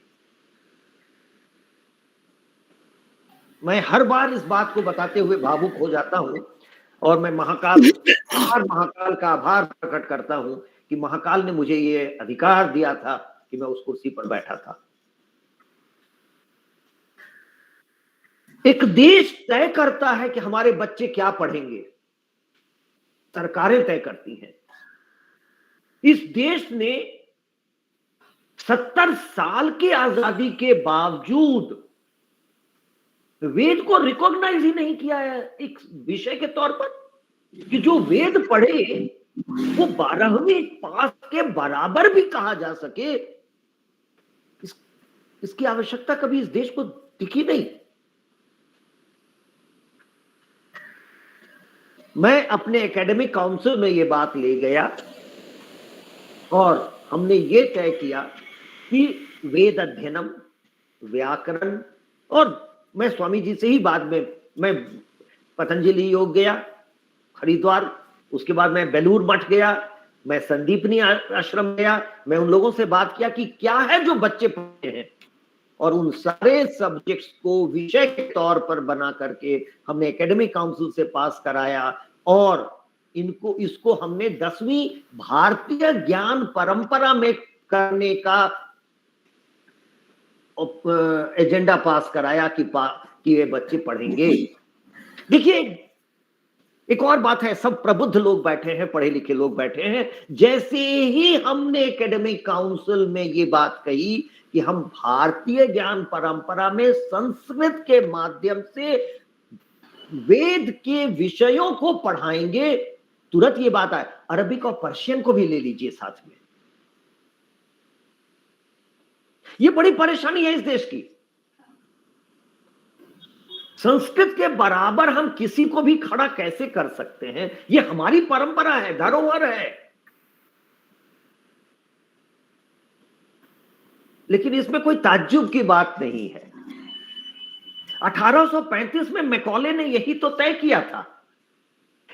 मैं हर बार इस बात को बताते हुए भावुक हो जाता हूं और मैं महाकाल का आभार प्रकट करता हूं कि महाकाल ने मुझे ये अधिकार दिया था कि मैं उस कुर्सी पर बैठा था। एक देश तय करता है कि हमारे बच्चे क्या पढ़ेंगे, सरकारें तय करती हैं। इस देश ने 70 साल की आजादी के बावजूद वेद को रिकॉग्नाइज ही नहीं किया है एक विषय के तौर पर कि जो वेद पढ़े वो 12वीं पास के बराबर भी कहा जा सके। इसकी आवश्यकता कभी इस देश को दिखी नहीं। मैं अपने एकेडमिक काउंसिल में ये बात ले गया और हमने ये तय किया कि वेद अध्ययनम, व्याकरण, और मैं स्वामी जी से ही बाद में मैं पतंजलि योग गया हरिद्वार, उसके बाद मैं बेलूर मठ गया, मैं संदीपनी आश्रम गया, मैं उन लोगों से बात किया कि क्या है जो बच्चे पढ़ते हैं और उन सारे सब्जेक्ट्स को विषय के तौर पर बना करके हमने एकेडमिक काउंसिल से पास कराया और इसको हमने 10वीं भारतीय ज्ञान परंपरा में करने का एजेंडा पास कराया कि ये बच्चे पढ़ेंगे। देखिए एक और बात है, सब प्रबुद्ध लोग बैठे हैं, पढ़े लिखे लोग बैठे हैं। जैसे ही हमने एकेडमिक काउंसिल में ये बात कही कि हम भारतीय ज्ञान परंपरा में संस्कृत के माध्यम से वेद के विषयों को पढ़ाएंगे, तुरंत ये बात आए अरबिक और पर्शियन को भी ले लीजिए साथ में। ये बड़ी परेशानी है इस देश की। संस्कृत के बराबर हम किसी को भी खड़ा कैसे कर सकते हैं? ये हमारी परंपरा है, धरोहर है। लेकिन इसमें कोई ताज्जुब की बात नहीं है। 1835 में मैकॉले ने यही तो तय किया था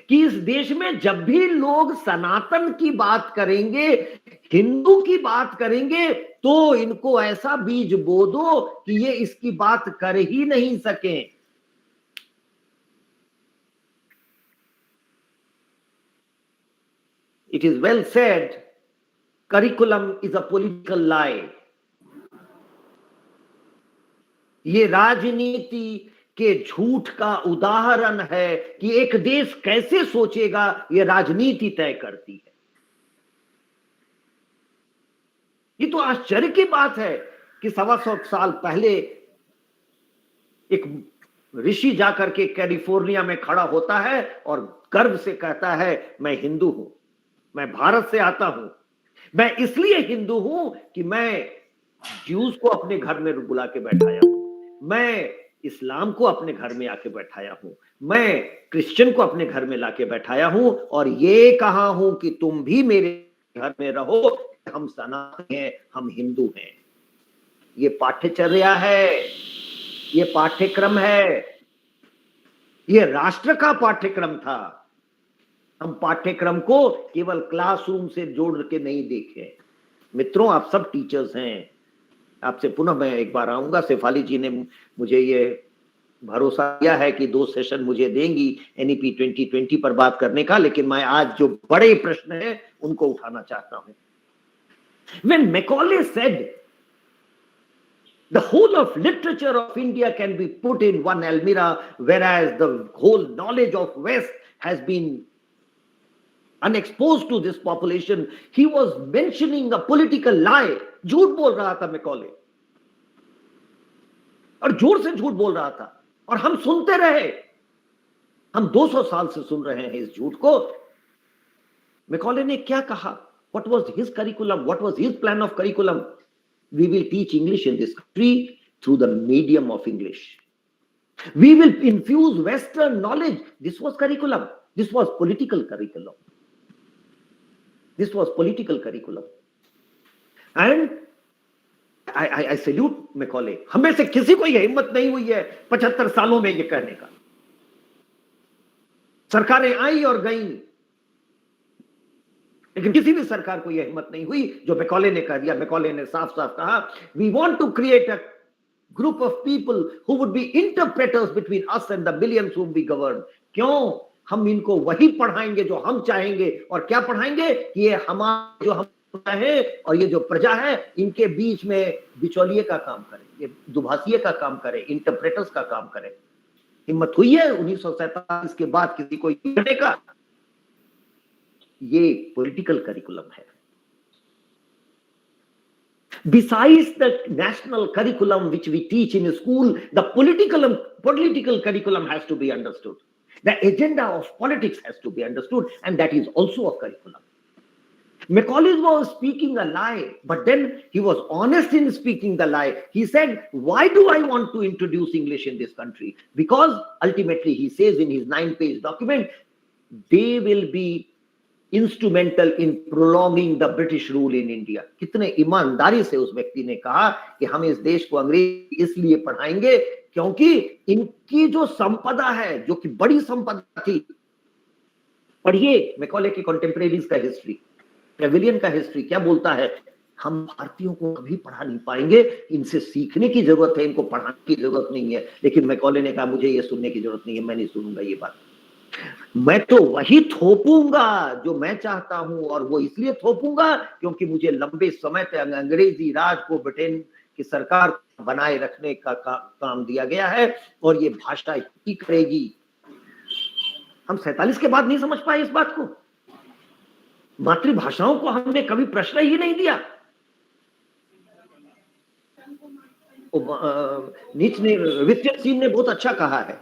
कि इस देश में जब भी लोग सनातन की बात करेंगे, हिंदू की बात करेंगे, तो इनको ऐसा बीज बो दो कि ये इसकी बात कर ही नहीं सके। It is well said, curriculum is a political lie. ये राजनीति के झूठ का उदाहरण है कि एक देश कैसे सोचेगा ये राजनीति तय करती है। ये तो आश्चर्य की बात है कि 125 साल पहले एक ऋषि जाकर के कैलिफोर्निया में खड़ा होता है और गर्व से कहता है मैं हिंदू हूं, मैं भारत से आता हूं, मैं इसलिए हिंदू हूं कि मैं ज्यूज को अपने घर में बुला के बैठाया हूं, मैं इस्लाम को अपने घर में आके बैठाया हूं, मैं क्रिश्चियन को अपने घर में लाके बैठाया हूं और ये कहा हूं कि तुम भी मेरे घर में रहो, हम सनातन हैं, हम हिंदू हैं। ये पाठ्यचर्या है, ये पाठ्यक्रम है, ये राष्ट्र का पाठ्यक्रम था। हम पाठ्यक्रम को केवल क्लासरूम से जोड़ के नहीं देखे। मित्रों, आप सब टीचर्स हैं, आपसे पुनः मैं एक बार आऊंगा। शेफाली जी ने मुझे ये भरोसा दिया है कि 2 सेशन मुझे देंगी NEP 2020 पर बात करने का, लेकिन मैं आज जो बड़े प्रश्न हैं उनको उठाना चाहता हूं। When Macaulay said the whole of literature of India can be put in one Almira, whereas the whole knowledge of West has been unexposed to this population, he was mentioning a political lie. झूठ बोल रहा था Macaulay, और जोर से झूठ बोल रहा था, और हम सुनते रहे। हम 200 साल से सुन रहे हैं इस झूठ को। मैकॉले ने क्या कहा? What was his curriculum? What was his plan of curriculum? We will teach English in this country through the medium of English. We will infuse Western knowledge. This was curriculum. This was political curriculum. This was political curriculum. And I salute Macaulay. हमें से किसी को यह हिम्मत नहीं हुई है 75 सालों में ये कहने का। सरकारें आई और गई, लेकिन किसी भी सरकार को यह हिम्मत नहीं हुई जो मैकॉले ने कह दिया। मैकॉले ने साफ साफ कहा, we want to create a group of people who would be interpreters between us and the billions whom we govern. क्यों? हम इनको वही पढ़ाएंगे जो हम चाहेंगे। और क्या पढ़ाएंगे? कि ये हमारे जो हम है और ये जो प्रजा है, इनके बीच में बिचौलिए का काम करे, ये दुभाषिए का काम करे, इंटरप्रेटर्स का काम करे। हिम्मत हुई है 1947 के बाद किसी को करने का? ये पॉलिटिकल करिकुलम है। Besides the national curriculum which we teach in school, the political curriculum has to be understood. The agenda of politics has to be understood, and that is also a curriculum. Macaulay was speaking a lie, but then he was honest in speaking the lie. He said, why do I want to introduce English in this country? Because ultimately he says in his 9-page document, they will be instrumental in prolonging the British rule in India. कितने ईमानदारी से उस व्यक्ति ने कहा कि हम इस देश को अंग्रेज इसलिए पढ़ाएंगे क्योंकि इनकी जो संपदा है, जो कि बड़ी संपदा थी। पढ़िए मैकॉले की कंटेम्परेरीज का हिस्ट्री, पेविलियन का हिस्ट्री क्या बोलता है? हम भारतीयों को कभी पढ़ा नहीं पाएंगे, इनसे सीखने की जरूरत है, इनको पढ़ाने की जरूरत नहीं है। लेकिन मैकॉले ने कहा, मुझे ये सुनने की जरूरत नहीं है, मैं नहीं सुनूंगा ये बात। मैं तो वही थोपूंगा जो मैं चाहता हूं, और वो इसलिए थोपूंगा क्योंकि मुझे लंबे समय तक अंग्रेजी राज को ब्रिटेन की सरकार बनाए रखने का काम दिया गया है, और ये भाषा ही करेगी। हम 47 के बाद नहीं समझ पाए इस बात को। मातृभाषाओं को हमने कभी प्रश्न ही नहीं दिया। विद्यार्थी सिंह ने बहुत अच्छा कहा है,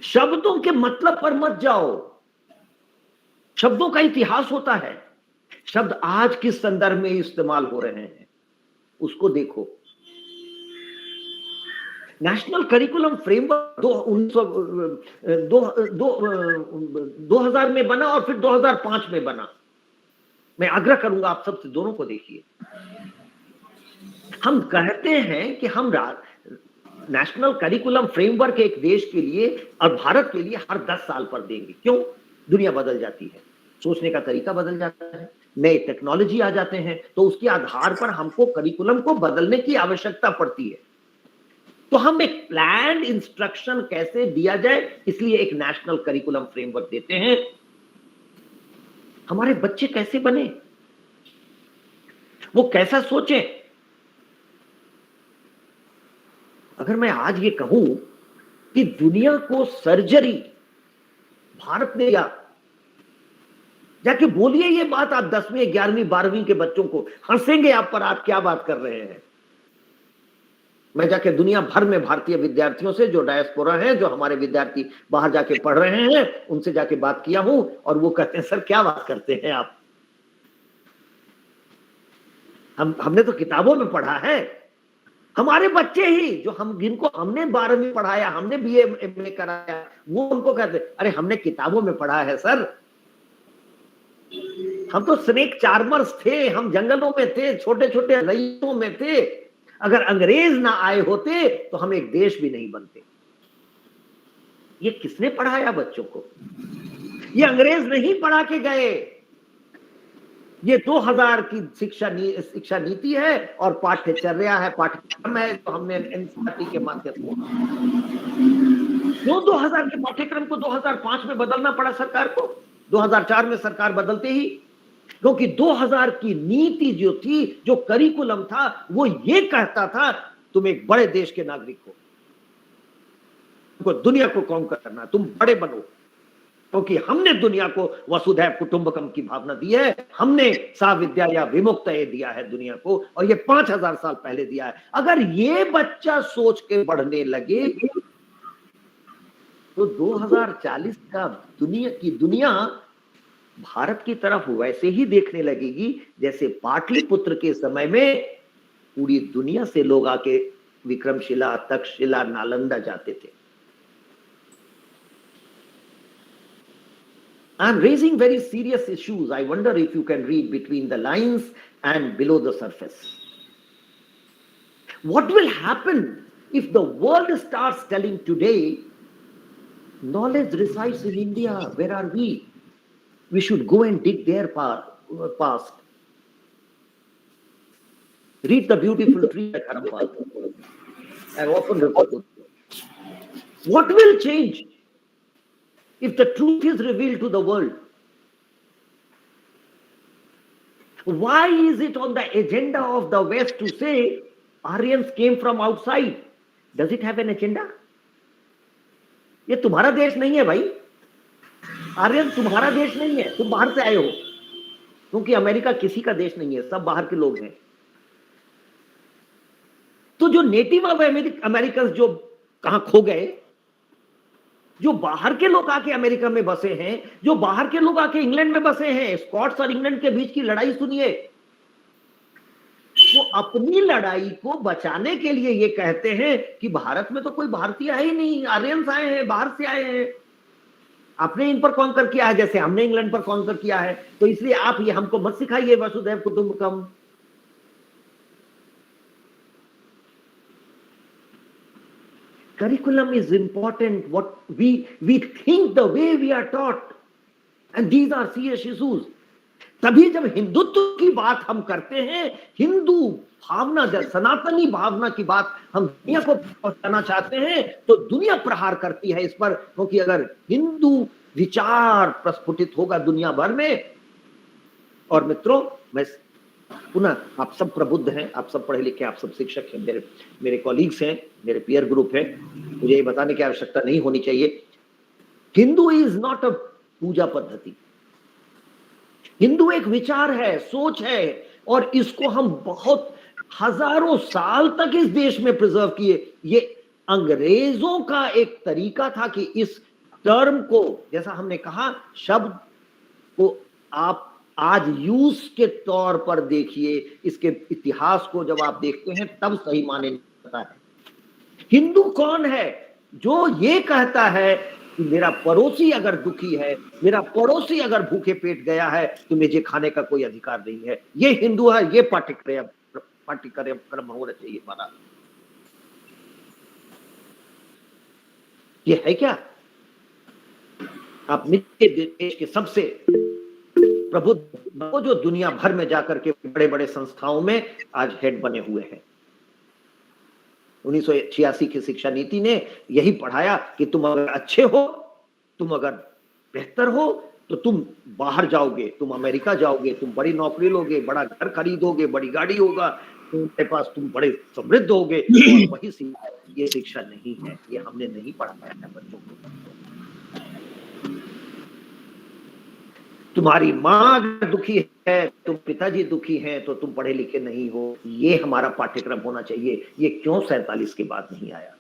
शब्दों के मतलब पर मत जाओ। शब्दों का इतिहास होता है। शब्द आज किस संदर्भ में इस्तेमाल हो रहे हैं उसको देखो। नेशनल करिकुलम फ्रेमवर्क 2000 में बना और फिर 2005 में बना। मैं आग्रह करूंगा आप सबसे, दोनों को देखिए। हम कहते हैं कि हम नेशनल करिकुलम फ्रेमवर्क एक देश के लिए और भारत के लिए हर 10 साल पर देंगे। क्यों? दुनिया बदल जाती है, सोचने का तरीका बदल जाता है, नए टेक्नोलॉजी आ जाते हैं, तो उसके आधार पर हमको करिकुलम को बदलने की आवश्यकता पड़ती है। तो हम एक प्लान इंस्ट्रक्शन कैसे दिया जाए, इसलिए एक नेशनल करिकुलम फ्रेमवर्क देते हैं। हमारे बच्चे कैसे बने, वो कैसा सोचें। अगर मैं आज ये कहूं कि दुनिया को सर्जरी भारत ने दिया, जाके बोलिए ये बात आप 10वीं 11वीं 12वीं के बच्चों को, हंसेंगे आप पर, आप क्या बात कर रहे हैं। मैं जाके दुनिया भर में भारतीय विद्यार्थियों से जो डायस्पोरा हैं, जो हमारे विद्यार्थी बाहर जाके पढ़ रहे हैं, उनसे जाके बात किया हूं, और वो कहते हैं, सर क्या बात करते हैं आप, हमने तो किताबों में पढ़ा है। हमारे बच्चे ही जो जिनको हमने 12वीं पढ़ाया, हमने BA MA कराया, वो उनको कहते, अरे हमने किताबों में पढ़ा है सर, हम तो स्नेक चार्मर्स थे, हम जंगलों में थे, छोटे छोटे रईसों में थे। अगर अंग्रेज ना आए होते तो हम एक देश भी नहीं बनते। ये किसने पढ़ाया बच्चों को? ये अंग्रेज नहीं पढ़ा के गए, ये 2000 की शिक्षा नीति है और पाठ्यचर्या है, पाठ्यक्रम है, तो हमने एनसीईआरटी के माध्यम से 2000 के पाठ्यक्रम को 2005 में बदलना पड़ा सरकार को, 2004 में सरकार बदलते ही, क्योंकि 2000 की नीति जो थी, जो करिकुलम था, वो ये कहता था तुम एक बड़े देश के नागरिक हो, तुमको दुनिया को कॉन्कर करना, तुम बड़े बनो, क्योंकि हमने दुनिया को वसुधैव कुटुंबकम की भावना दी है, हमने सा विद्या या विमुक्त दिया है दुनिया को, और ये 5000 साल पहले दिया है। अगर ये बच्चा सोच के बढ़ने लगे तो 2040 का दुनिया भारत की तरफ वैसे ही देखने लगेगी जैसे पाटलिपुत्र के समय में पूरी दुनिया से लोग आके विक्रमशिला, तक्षशिला, नालंदा जाते थे। I'm raising very serious issues. I wonder if you can read between the lines and below the surface. What will happen if the world starts telling today, knowledge resides in India, where are we? We should go and dig their past. Read the beautiful tree at Khanpur. I often refer to it. What will change if the truth is revealed to the world? Why is it on the agenda of the West to say Aryans came from outside? Does it have an agenda? ये तुम्हारा देश नहीं है भाई, आर्यन तुम्हारा देश नहीं है, तुम बाहर से आए हो, क्योंकि अमेरिका किसी का देश नहीं है, सब बाहर के लोग हैं। तो जो नेटिव ऑफ अमेरिकन जो कहां खो गए, जो बाहर के लोग आके अमेरिका में बसे हैं, जो बाहर के लोग आके इंग्लैंड में बसे हैं, स्कॉट्स और इंग्लैंड के बीच की लड़ाई सुनिए, वो अपनी लड़ाई को बचाने के लिए ये कहते हैं कि भारत में तो कोई भारतीय है ही नहीं, आर्यंस आए हैं, बाहर से आए हैं, आपने इन पर कॉन्कर किया है जैसे हमने इंग्लैंड पर कॉन्कर किया है, तो इसलिए आप ये हमको मत सिखाइए वसुधैव कुटुंबकम। Curriculum is important. What we think the way we are taught, and these are serious issues. तभी जब हिंदुत्व की बात हम करते हैं, हिंदू भावना, सनातनी भावना की बात हम दुनिया को पहुंचाना चाहते हैं, तो दुनिया प्रहार करती है इस पर, क्योंकि अगर हिंदू विचार प्रस्फुटित होगा दुनिया भर में। और मित्रों, मैं पुनः, आप सब प्रबुद्ध हैं, आप सब पढ़े लिखे, आप सब शिक्षक हैं, मेरे कॉलीग्स हैं, मेरे पीयर ग्रुप है, मुझे ये बताने की आवश्यकता नहीं होनी चाहिए। हिंदू इज नॉट अ पूजा पद्धति, हिंदू एक विचार है, सोच है, और इसको हम बहुत हजारों साल तक इस देश में प्रिजर्व किए। ये अंग्रेजों का एक तरीका था कि इस टर्म को, जैसा हमने कहा, शब्द को आप आज यूज के तौर पर देखिए, इसके इतिहास को जब आप देखते हैं तब सही माने पता है। हिंदू कौन है? जो ये कहता है कि मेरा पड़ोसी अगर दुखी है, मेरा पड़ोसी अगर भूखे पेट गया है, तो मुझे खाने का कोई अधिकार नहीं है। ये हिंदू है, ये पाठ्यक्रम होना चाहिए हमारा। ये है क्या? आप देश के सबसे प्रबुद्ध वो जो दुनिया भर में जाकर के बड़े बड़े संस्थाओं में आज हेड बने हुए हैं। 1986 की शिक्षा नीति ने यही पढ़ाया कि तुम अगर अच्छे हो, तुम अगर बेहतर हो, तो तुम बाहर जाओगे, तुम अमेरिका जाओगे, तुम बड़ी नौकरी लोगे, बड़ा घर खरीदोगे, बड़ी गाड़ी होगा तुम्हारे पास, तुम बड़े समृद्ध होगे। और वही ये शिक्षा नहीं है, ये हमने नहीं पढ़ाया है बच्चों को। तुम्हारी माँ अगर दुखी है, तुम पिताजी दुखी हैं, तो तुम पढ़े लिखे नहीं हो। ये हमारा पाठ्यक्रम होना चाहिए। ये क्यों 47 के बाद नहीं आया?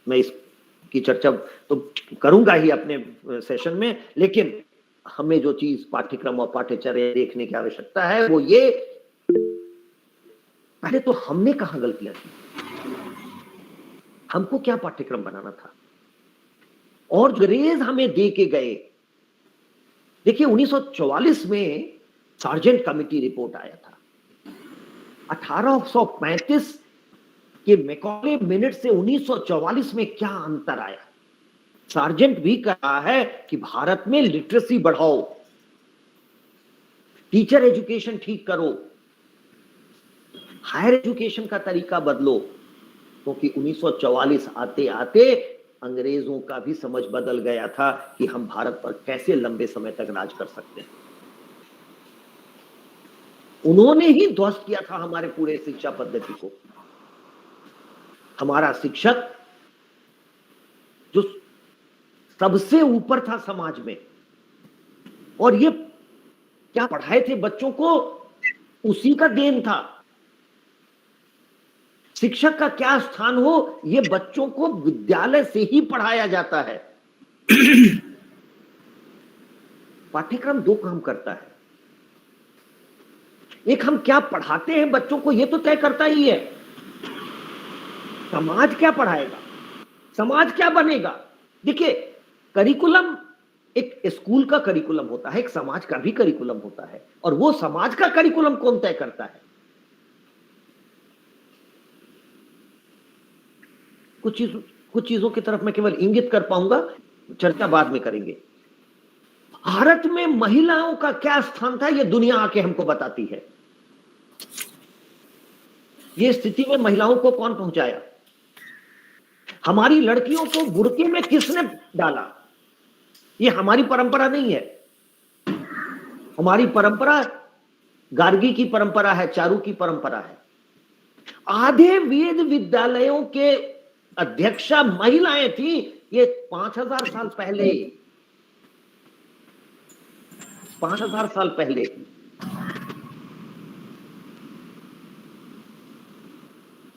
मैं इसकी चर्चा तो करूंगा ही अपने सेशन में, लेकिन हमें जो चीज पाठ्यक्रम और पाठ्यचर्या देखने की आवश्यकता है वो ये, पहले तो हमने कहां गलतियां की, हमको क्या पाठ्यक्रम बनाना था, और अंग्रेज हमें दे के गए। देखिए 1944 में सार्जेंट कमिटी रिपोर्ट आया था। 1835 के मैकॉले मिनट से 1944 में क्या अंतर आया? सार्जेंट भी कहा है कि भारत में लिटरेसी बढ़ाओ, टीचर एजुकेशन ठीक करो, हायर एजुकेशन का तरीका बदलो, क्योंकि 1944 आते आते अंग्रेजों का भी समझ बदल गया था कि हम भारत पर कैसे लंबे समय तक राज कर सकते हैं। उन्होंने ही ध्वस्त किया था हमारे पूरे शिक्षा पद्धति को। हमारा शिक्षक जो सबसे ऊपर था समाज में, और ये क्या पढ़ाए थे बच्चों को, उसी का देन था। शिक्षक का क्या स्थान हो, ये बच्चों को विद्यालय से ही पढ़ाया जाता है। पाठ्यक्रम दो काम करता है, एक हम क्या पढ़ाते हैं बच्चों को, ये तो तय करता ही है। समाज क्या पढ़ाएगा, समाज क्या बनेगा। देखिए, करिकुलम एक स्कूल का करिकुलम होता है, एक समाज का भी करिकुलम होता है, और वो समाज का करिकुलम कौन तय करता है। कुछ चीजों की तरफ मैं केवल इंगित कर पाऊंगा, चर्चा बाद में करेंगे। भारत में महिलाओं का क्या स्थान था, ये दुनिया आके हमको बताती है। ये स्थिति में महिलाओं को कौन पहुंचाया, हमारी लड़कियों को बुर्के में किसने डाला। ये हमारी परंपरा नहीं है, हमारी परंपरा गार्गी की परंपरा है, चारू की परंपरा है। आधे वेद विद्यालयों के अध्यक्षा महिलाएं थी। ये 5000 साल पहले, 5000 साल पहले।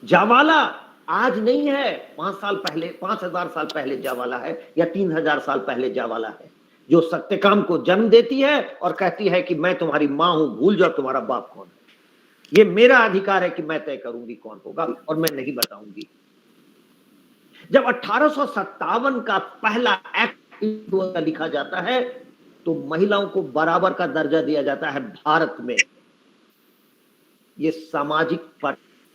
जावाला आज नहीं है, 5 साल पहले, 5000 साल पहले जावाला है, या 3000 साल पहले जावाला है, जो सत्यकाम को जन्म देती है और कहती है कि मैं तुम्हारी मां हूं, भूल जाओ तुम्हारा बाप कौन है। ये मेरा अधिकार है कि मैं तय करूंगी कौन होगा, और मैं नहीं बताऊंगी। जब 1857 का पहला एक्ट लिखा जाता है, तो महिलाओं को बराबर का दर्जा दिया जाता है भारत में। ये सामाजिक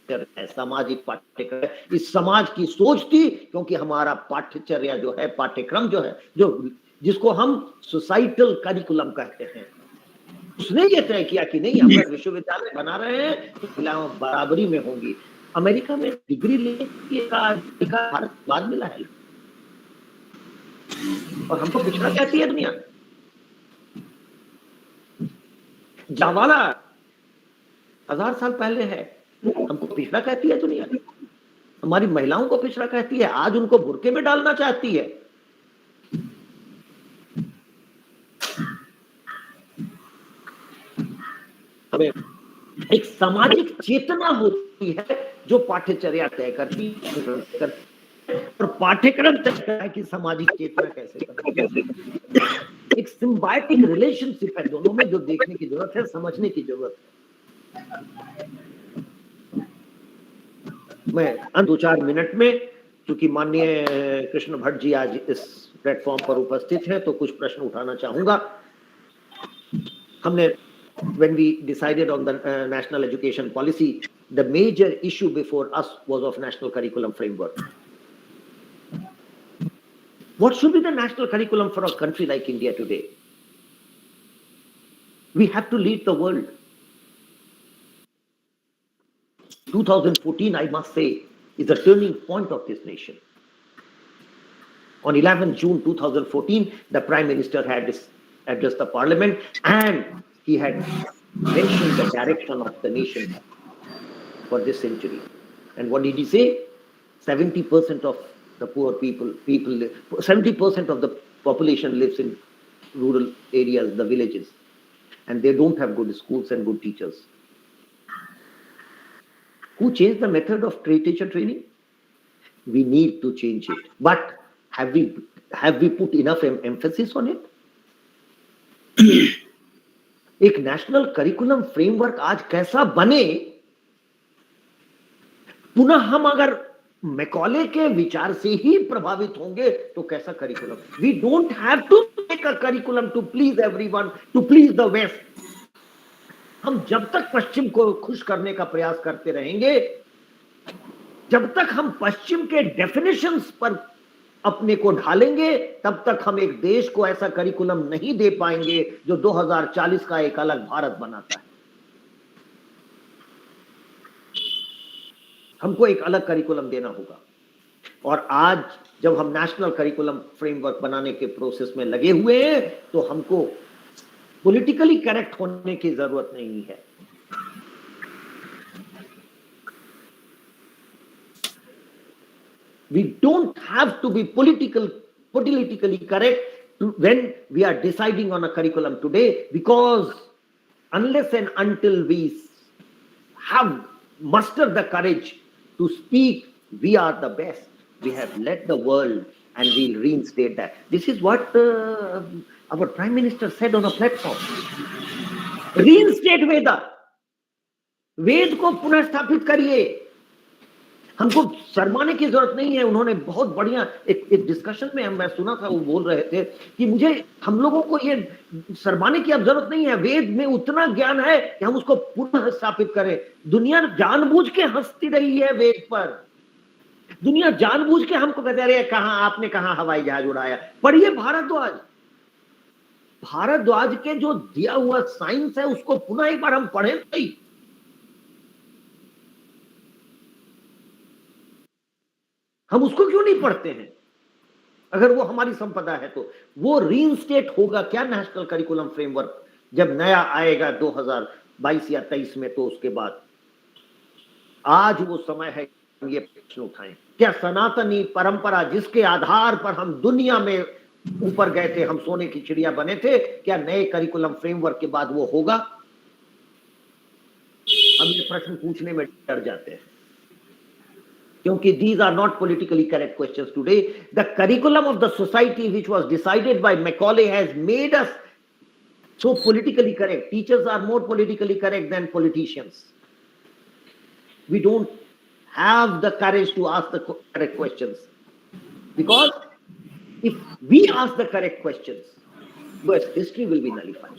है, सामाजिक पाठ्यक्रम, इस समाज की सोच थी, क्योंकि हमारा पाठ्यचर्या जो है, पाठ्यक्रम जो है, जो जिसको हम सोसाइटल करिकुलम कहते हैं, उसने ये तय किया कि नहीं, हम अगर विश्वविद्यालय बना रहे हैं तो महिलाएं बराबरी में होंगी। अमेरिका में डिग्री लेने का अधिकार भारत बाद मिला है, और हमको पिछड़ा कहती है दुनिया। जावाला 1000 साल पहले है, हमको पिछड़ा कहती है दुनिया। हमारी महिलाओं को पिछड़ा कहती है, आज उनको बुर्के में डालना चाहती है। हमें एक सामाजिक चेतना होती है जो पाठ्यचर्या तय करती है, और पाठ्यक्रम तय करता है कि सामाजिक चेतना कैसे करती। एक सिम्बायोटिक रिलेशनशिप है दोनों में, जो देखने की जरूरत है, समझने की जरूरत है। मैं 2-4 मिनट में, क्योंकि माननीय कृष्ण भट्ट जी आज इस प्लेटफॉर्म पर उपस्थित हैं, तो कुछ प्रश्न उठाना चाहूंगा। हमने when we decided on the national education policy, the major issue before us was of national curriculum framework. What should be the national curriculum for a country like India today? We have to lead the world. 2014, I must say, is a turning point of this nation. On 11 June 2014, the Prime Minister had addressed the Parliament, and he had mentioned the direction of the nation for this century. And what did he say? 70% of the poor people, 70% of the population lives in rural areas, the villages, and they don't have good schools and good teachers. Who changed the method of teacher training? We need to change it. But have we put enough emphasis on it? एक national curriculum framework आज कैसा बने, पुनः हम अगर Macaulay के विचार से ही प्रभावित होंगे तो कैसा curriculum. We don't have to make a curriculum to please everyone, to please the west. हम जब तक पश्चिम को खुश करने का प्रयास करते रहेंगे, जब तक हम पश्चिम के डेफिनेशंस पर अपने को ढालेंगे, तब तक हम एक देश को ऐसा करिकुलम नहीं दे पाएंगे जो 2040 का एक अलग भारत बनाता है। हमको एक अलग करिकुलम देना होगा। और आज जब हम नेशनल करिकुलम फ्रेमवर्क बनाने के प्रोसेस में लगे हुए हैं, तो हमको पॉलिटिकली करेक्ट होने की जरूरत नहीं है। We don't have to be politically correct when we are deciding on a curriculum today, because unless and until we have mustered the courage to speak, we are the best. We have led the world, and we'll reinstate that. This is what our Prime Minister said on a platform. Reinstate Veda. वेद को पुनः स्थापित करिए। हमको शर्माने की जरूरत नहीं है। उन्होंने बहुत बढ़िया एक डिस्कशन में मैं सुना था, वो बोल रहे थे कि हम लोगों को ये शर्माने की अब जरूरत नहीं है। वेद में उतना ज्ञान है कि हम उसको पुनः स्थापित करें। दुनिया जानबूझ के हंसती रही है वेद पर। दुनिया जानबूझ के हमको कहते रहे कहां आपने कहां हवाई जहाज उड़ाया। पढ़िए भारद्वाज। भारद्वाज के जो दिया हुआ साइंस है उसको पुनः एक बार हम पढ़ें। नहीं, हम उसको क्यों नहीं पढ़ते हैं? अगर वो हमारी संपदा है तो वो रीइंस्टेट होगा क्या नेशनल करिकुलम फ्रेमवर्क जब नया आएगा 2022 या 23 में? तो उसके बाद आज वो समय है हम ये प्रश्न उठाएं। क्या सनातनी परंपरा जिसके आधार पर हम दुनिया में ऊपर गए थे, हम सोने की चिड़िया बने थे, क्या नए करिकुलम फ्रेमवर्क के बाद वो होगा? हम ये प्रश्न पूछने में डर जाते हैं क्योंकि these are not politically correct questions today. The curriculum of the society which was decided by Macaulay has made us so politically correct. Teachers are more politically correct than politicians. We don't have the courage to ask the correct questions, because if we ask the correct questions, yes, history will be nullified.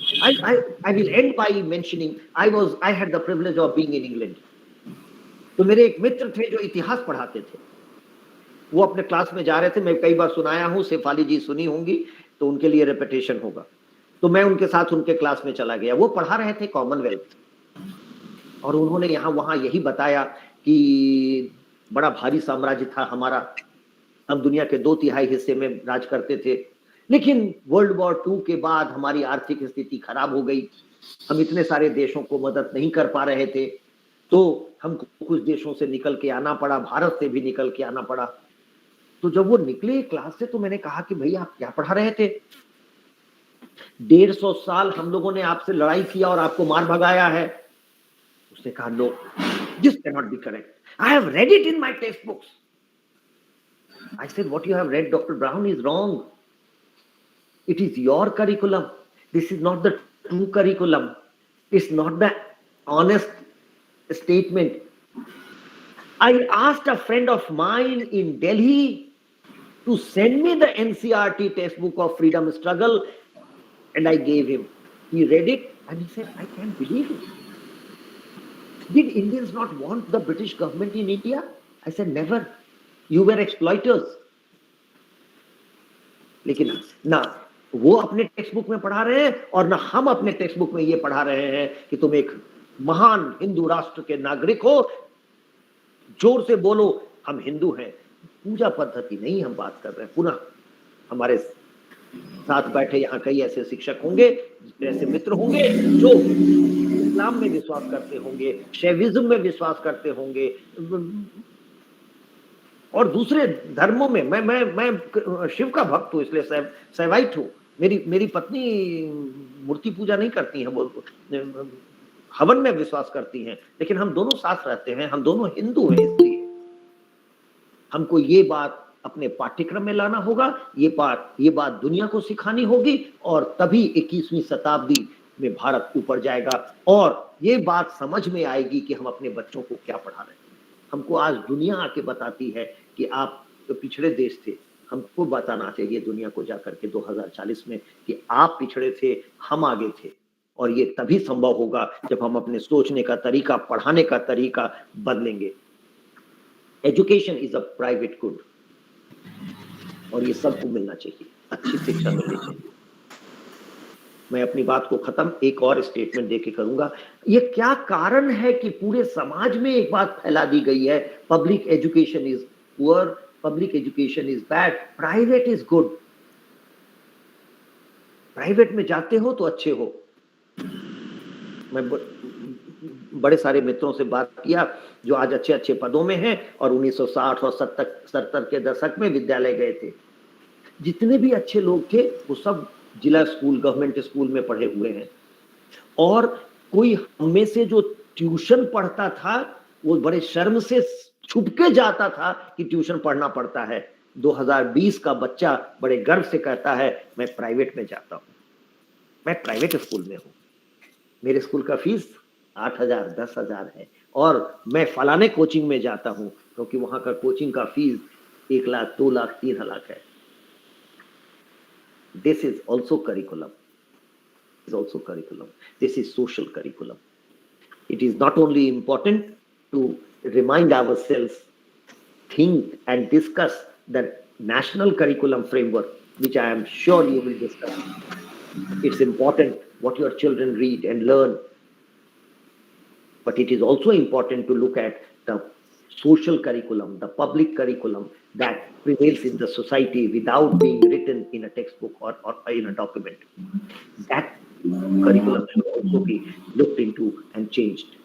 I will end by mentioning I had the privilege of being in England. तो मेरे एक मित्र थे जो इतिहास पढ़ाते थे। वो अपने क्लास में जा रहे थे। मैं कई बार सुनाया हूं, शेफाली जी सुनी होंगी तो उनके लिए रिपीटेशन होगा। तो मैं उनके साथ उनके क्लास में चला गया। वो पढ़ा रहे थे कॉमनवेल्थ, और उन्होंने यहाँ वहां यही बताया कि बड़ा भारी साम्राज्य था हमारा। हम दुनिया के 2/3 हिस्से में राज करते थे, लेकिन वर्ल्ड वॉर 2 के बाद हमारी आर्थिक स्थिति खराब हो गई। हम इतने सारे देशों को मदद नहीं कर पा रहे थे, तो हमको कुछ देशों से निकल के आना पड़ा, भारत से भी निकल के आना पड़ा। तो जब वो निकले क्लास से तो मैंने कहा कि भैया आप क्या पढ़ा रहे थे? 150 साल हम लोगों ने आपसे लड़ाई किया और आपको मार भगाया है। उसने कहा no, this can not be correct, I have read it in my text books. I said what you have read doctor Brown is wrong, it is your curriculum, this is not the true curriculum, it's not the honest statement. I asked a friend of mine in Delhi to send me the NCERT textbook of freedom struggle, and I gave him. He read it and he said, I can't believe it. Did Indians not want the British government in India? I said, never. You were exploiters. लेकिन ना वो अपने text book में पढ़ा रहे हैं और ना हम अपने टेक्स्ट बुक में ये पढ़ा रहे हैं कि तुम एक महान हिंदू राष्ट्र के नागरिक हो, जोर से बोलो हम हिंदू हैं। पूजा पद्धति नहीं हम बात कर रहे हैं। पुनः हमारे साथ बैठे यहाँ कई ऐसे शिक्षक होंगे, ऐसे मित्र होंगे जो इस्लाम में विश्वास करते होंगे, शैविज्म में विश्वास करते होंगे और दूसरे धर्मों में। मैं शिव का भक्त हूँ, इसलिए सैवाइट हूँ। मेरी पत्नी मूर्ति पूजा नहीं करती है, वो हवन में विश्वास करती हैं, लेकिन हम दोनों साथ रहते हैं, हम दोनों हिंदू हैं। इसलिए हमको ये बात अपने पाठ्यक्रम में लाना होगा, ये बात दुनिया को सिखानी होगी, और तभी 21वीं शताब्दी में भारत ऊपर जाएगा और ये बात समझ में आएगी कि हम अपने बच्चों को क्या पढ़ा रहे हैं। हमको आज दुनिया आके बताती है कि आप तो पिछड़े देश थे। हमको बताना चाहिए दुनिया को जाकर के 2040 में कि आप पिछड़े थे, हम आगे थे। और ये तभी संभव होगा जब हम अपने सोचने का तरीका, पढ़ाने का तरीका बदलेंगे। Education is a private good. और ये सबको मिलना चाहिए, अच्छी शिक्षा मिलनी चाहिए। मैं अपनी बात को खत्म एक और स्टेटमेंट देके करूंगा। ये क्या कारण है कि पूरे समाज में एक बात फैला दी गई है, public education is poor, public education is bad, private is good. Private में जाते हो तो अच्छे हो। मैं बड़े सारे मित्रों से बात किया जो आज अच्छे अच्छे पदों में हैं और 1960 और 70 के दशक में विद्यालय गए थे। जितने भी अच्छे लोग थे वो सब जिला स्कूल, गवर्नमेंट स्कूल में पढ़े हुए हैं। और कोई हम में से जो ट्यूशन पढ़ता था वो बड़े शर्म से छुप के जाता था कि ट्यूशन पढ़ना पड़ता है। 2020 का बच्चा बड़े गर्व से कहता है मैं प्राइवेट में जाता हूं, मैं प्राइवेट स्कूल में हूं, मेरे स्कूल का फीस 8,000 10,000 है और मैं फलाने कोचिंग में जाता हूं क्योंकि वहां का कोचिंग का फीस 1 लाख 2 लाख 3 लाख है। This is also curriculum. This is social curriculum. It is not only important to remind ourselves, think and discuss the national curriculum framework, which I am sure you will discuss. It's important what your children read and learn. But it is also important to look at the social curriculum, the public curriculum that prevails in the society without being written in a textbook or in a document. That curriculum should also be looked into and changed.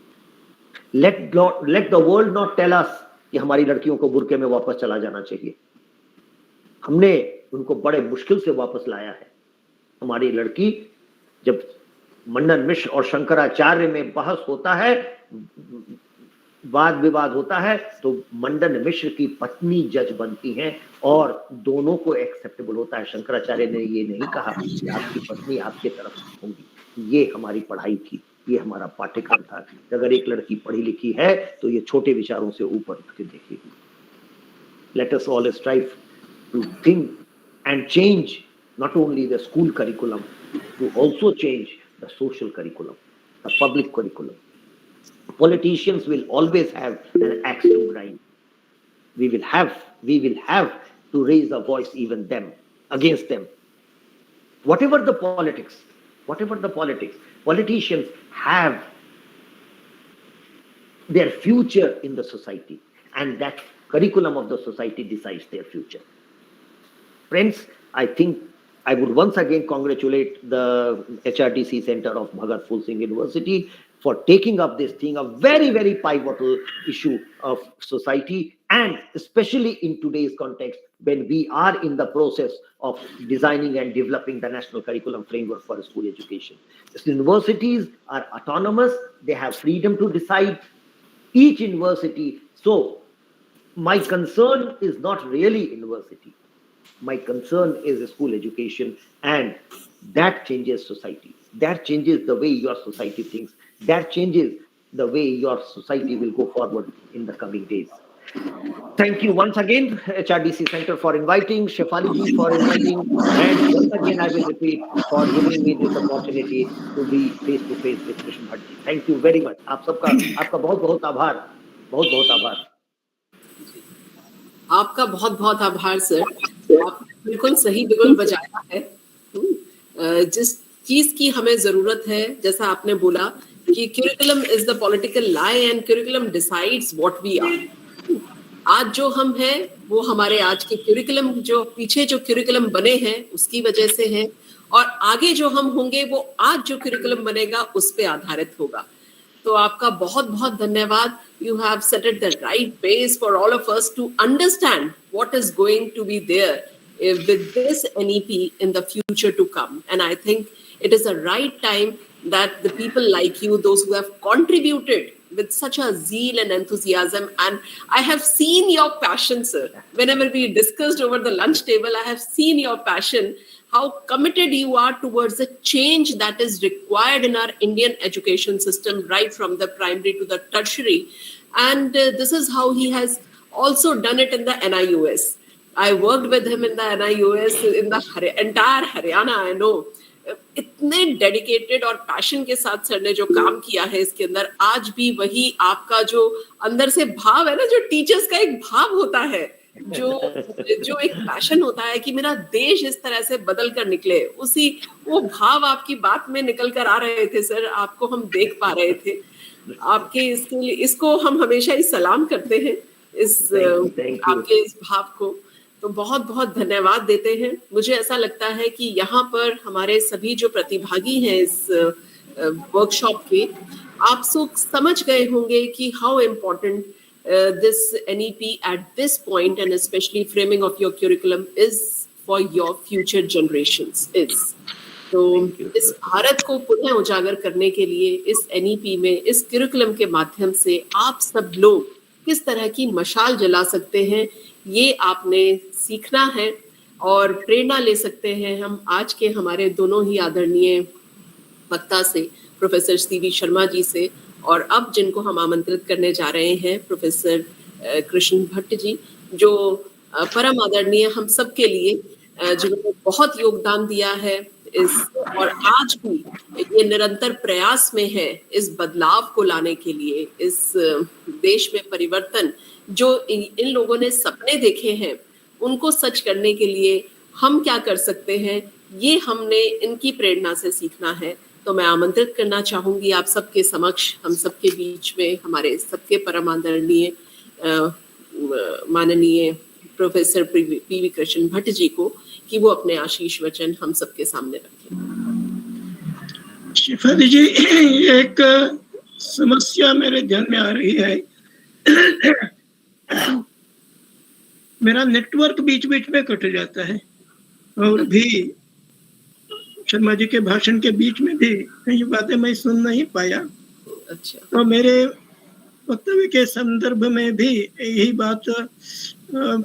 Let the world not tell us कि हमारी लड़कियों को Burke में वापस चला जाना चाहिए। हमने उनको बड़े मुश्किल से वापस लाया है। हमारी लड़की, जब मंडन मिश्र और शंकराचार्य में बहस होता है, वाद विवाद होता है, तो मंडन मिश्र की पत्नी जज बनती हैं और दोनों को एक्सेप्टेबल होता है। शंकराचार्य ने ये नहीं कहा कि आपकी पत्नी आपके तरफ होंगी। ये हमारी पढ़ाई थी, ये हमारा पाठ्यक्रम था। अगर एक लड़की पढ़ी लिखी है तो ये छोटे विचारों से ऊपर उठ के देखेगी। Let us all strive to think and change not only the school curriculum, to also change the social curriculum, the public curriculum. Politicians will always have an axe to grind. We will have to raise a voice even against them. Whatever the politics, politicians have their future in the society, and that curriculum of the society decides their future. Friends, I think I would once again congratulate the HRDC Center of Bhagat Phool Singh University for taking up this thing, a very, very pivotal issue of society, and especially in today's context when we are in the process of designing and developing the national curriculum framework for school education. These universities are autonomous, they have freedom to decide, each university. So my concern is not really university. My concern is school education, and that changes society. That changes the way your society thinks. That changes the way your society will go forward in the coming days. Thank you once again, HRDC Center, for inviting, Shefali ji for inviting, and once again I will repeat for giving me this opportunity to be face to face with Krishna Bhatt ji. Thank you very much. आप सबका आपका बहुत बहुत आभार, बहुत बहुत आभार। आपका बहुत बहुत आभार सर, आपने बिल्कुल सही बिल्कुल बजाया है। जिस चीज की हमें जरूरत है, जैसा आपने बोला कि curriculum is the political lie and curriculum decides what we are. आज जो हम हैं वो हमारे आज के curriculum, जो पीछे जो curriculum बने हैं उसकी वजह से हैं, और आगे जो हम होंगे वो आज जो curriculum बनेगा उस पे आधारित होगा। तो आपका बहुत बहुत धन्यवाद। You have set it the right pace for all of us to understand what is going to be there with this NEP in the future to come. And I think it is the right time that the people like you, those who have contributed with such a zeal and enthusiasm, and I have seen your passion, sir. Whenever we discussed over the lunch table, I have seen your passion, how committed you are towards the change that is required in our Indian education system, right from the primary to the tertiary. And this is how he has also done it in the NIUS. I worked with him in the NIUS, in the entire Haryana, I know. इतने dedicated और passion के साथ sir ने जो काम किया है इसके अंदर, आज भी वही आपका जो अंदर से भाव है ना, जो टीचर्स का एक भाव होता है जो जो एक पैशन होता है कि मेरा देश इस तरह से बदल कर निकले, उसी वो भाव आपकी बात में निकल कर आ रहे थे सर, आपको हम देख पा रहे थे। आपके इसके लिए, इसको हम हमेशा ही सलाम करते हैं, इस Thank you. आपके इस भाव को तो बहुत बहुत धन्यवाद देते हैं। मुझे ऐसा लगता है कि यहाँ पर हमारे सभी जो प्रतिभागी हैं इस वर्कशॉप के, आप समझ गए होंगे कि how important this NEP at this point and especially framing of your curriculum is for your future generations is. तो इस भारत को पुनः उजागर करने के लिए इस NEP में, इस curriculum के माध्यम से आप सब लोग किस तरह की मशाल जला सकते हैं, ये आपने सीखना है और प्रेरणा ले सकते हैं हम आज के हमारे दोनों ही आदरणीय वक्ता से, प्रोफेसर सीवी शर्मा जी से, और अब जिनको हम आमंत्रित करने जा रहे हैं प्रोफेसर कृष्ण भट्ट जी, जो परम आदरणीय हम सब के लिए, जिन्होंने बहुत योगदान दिया है इस, और आज भी ये निरंतर प्रयास में है इस बदलाव को लाने के लिए, इस देश में परिवर्तन जो इन लोगों ने सपने देखे हैं उनको सच करने के लिए हम क्या कर सकते हैं, ये हमने इनकी प्रेरणा से सीखना है। तो मैं आमंत्रित करना चाहूंगी आप सबके समक्ष, हम सबके बीच में हमारे सबके परम आदरणीय माननीय प्रोफेसर पीवी कृष्ण भट्ट जी को, कि वो अपने आशीष वचन हम सबके सामने रखें। शिफाली जी, एक समस्या मेरे ध्यान में आ रही है। मेरा नेटवर्क बीच बीच में कट जाता है और भी शर्मा जी के भाषण के बीच में भी कई बातें मैं सुन नहीं पाया। अच्छा। तो मेरे वक्तव्य के संदर्भ में भी यही बात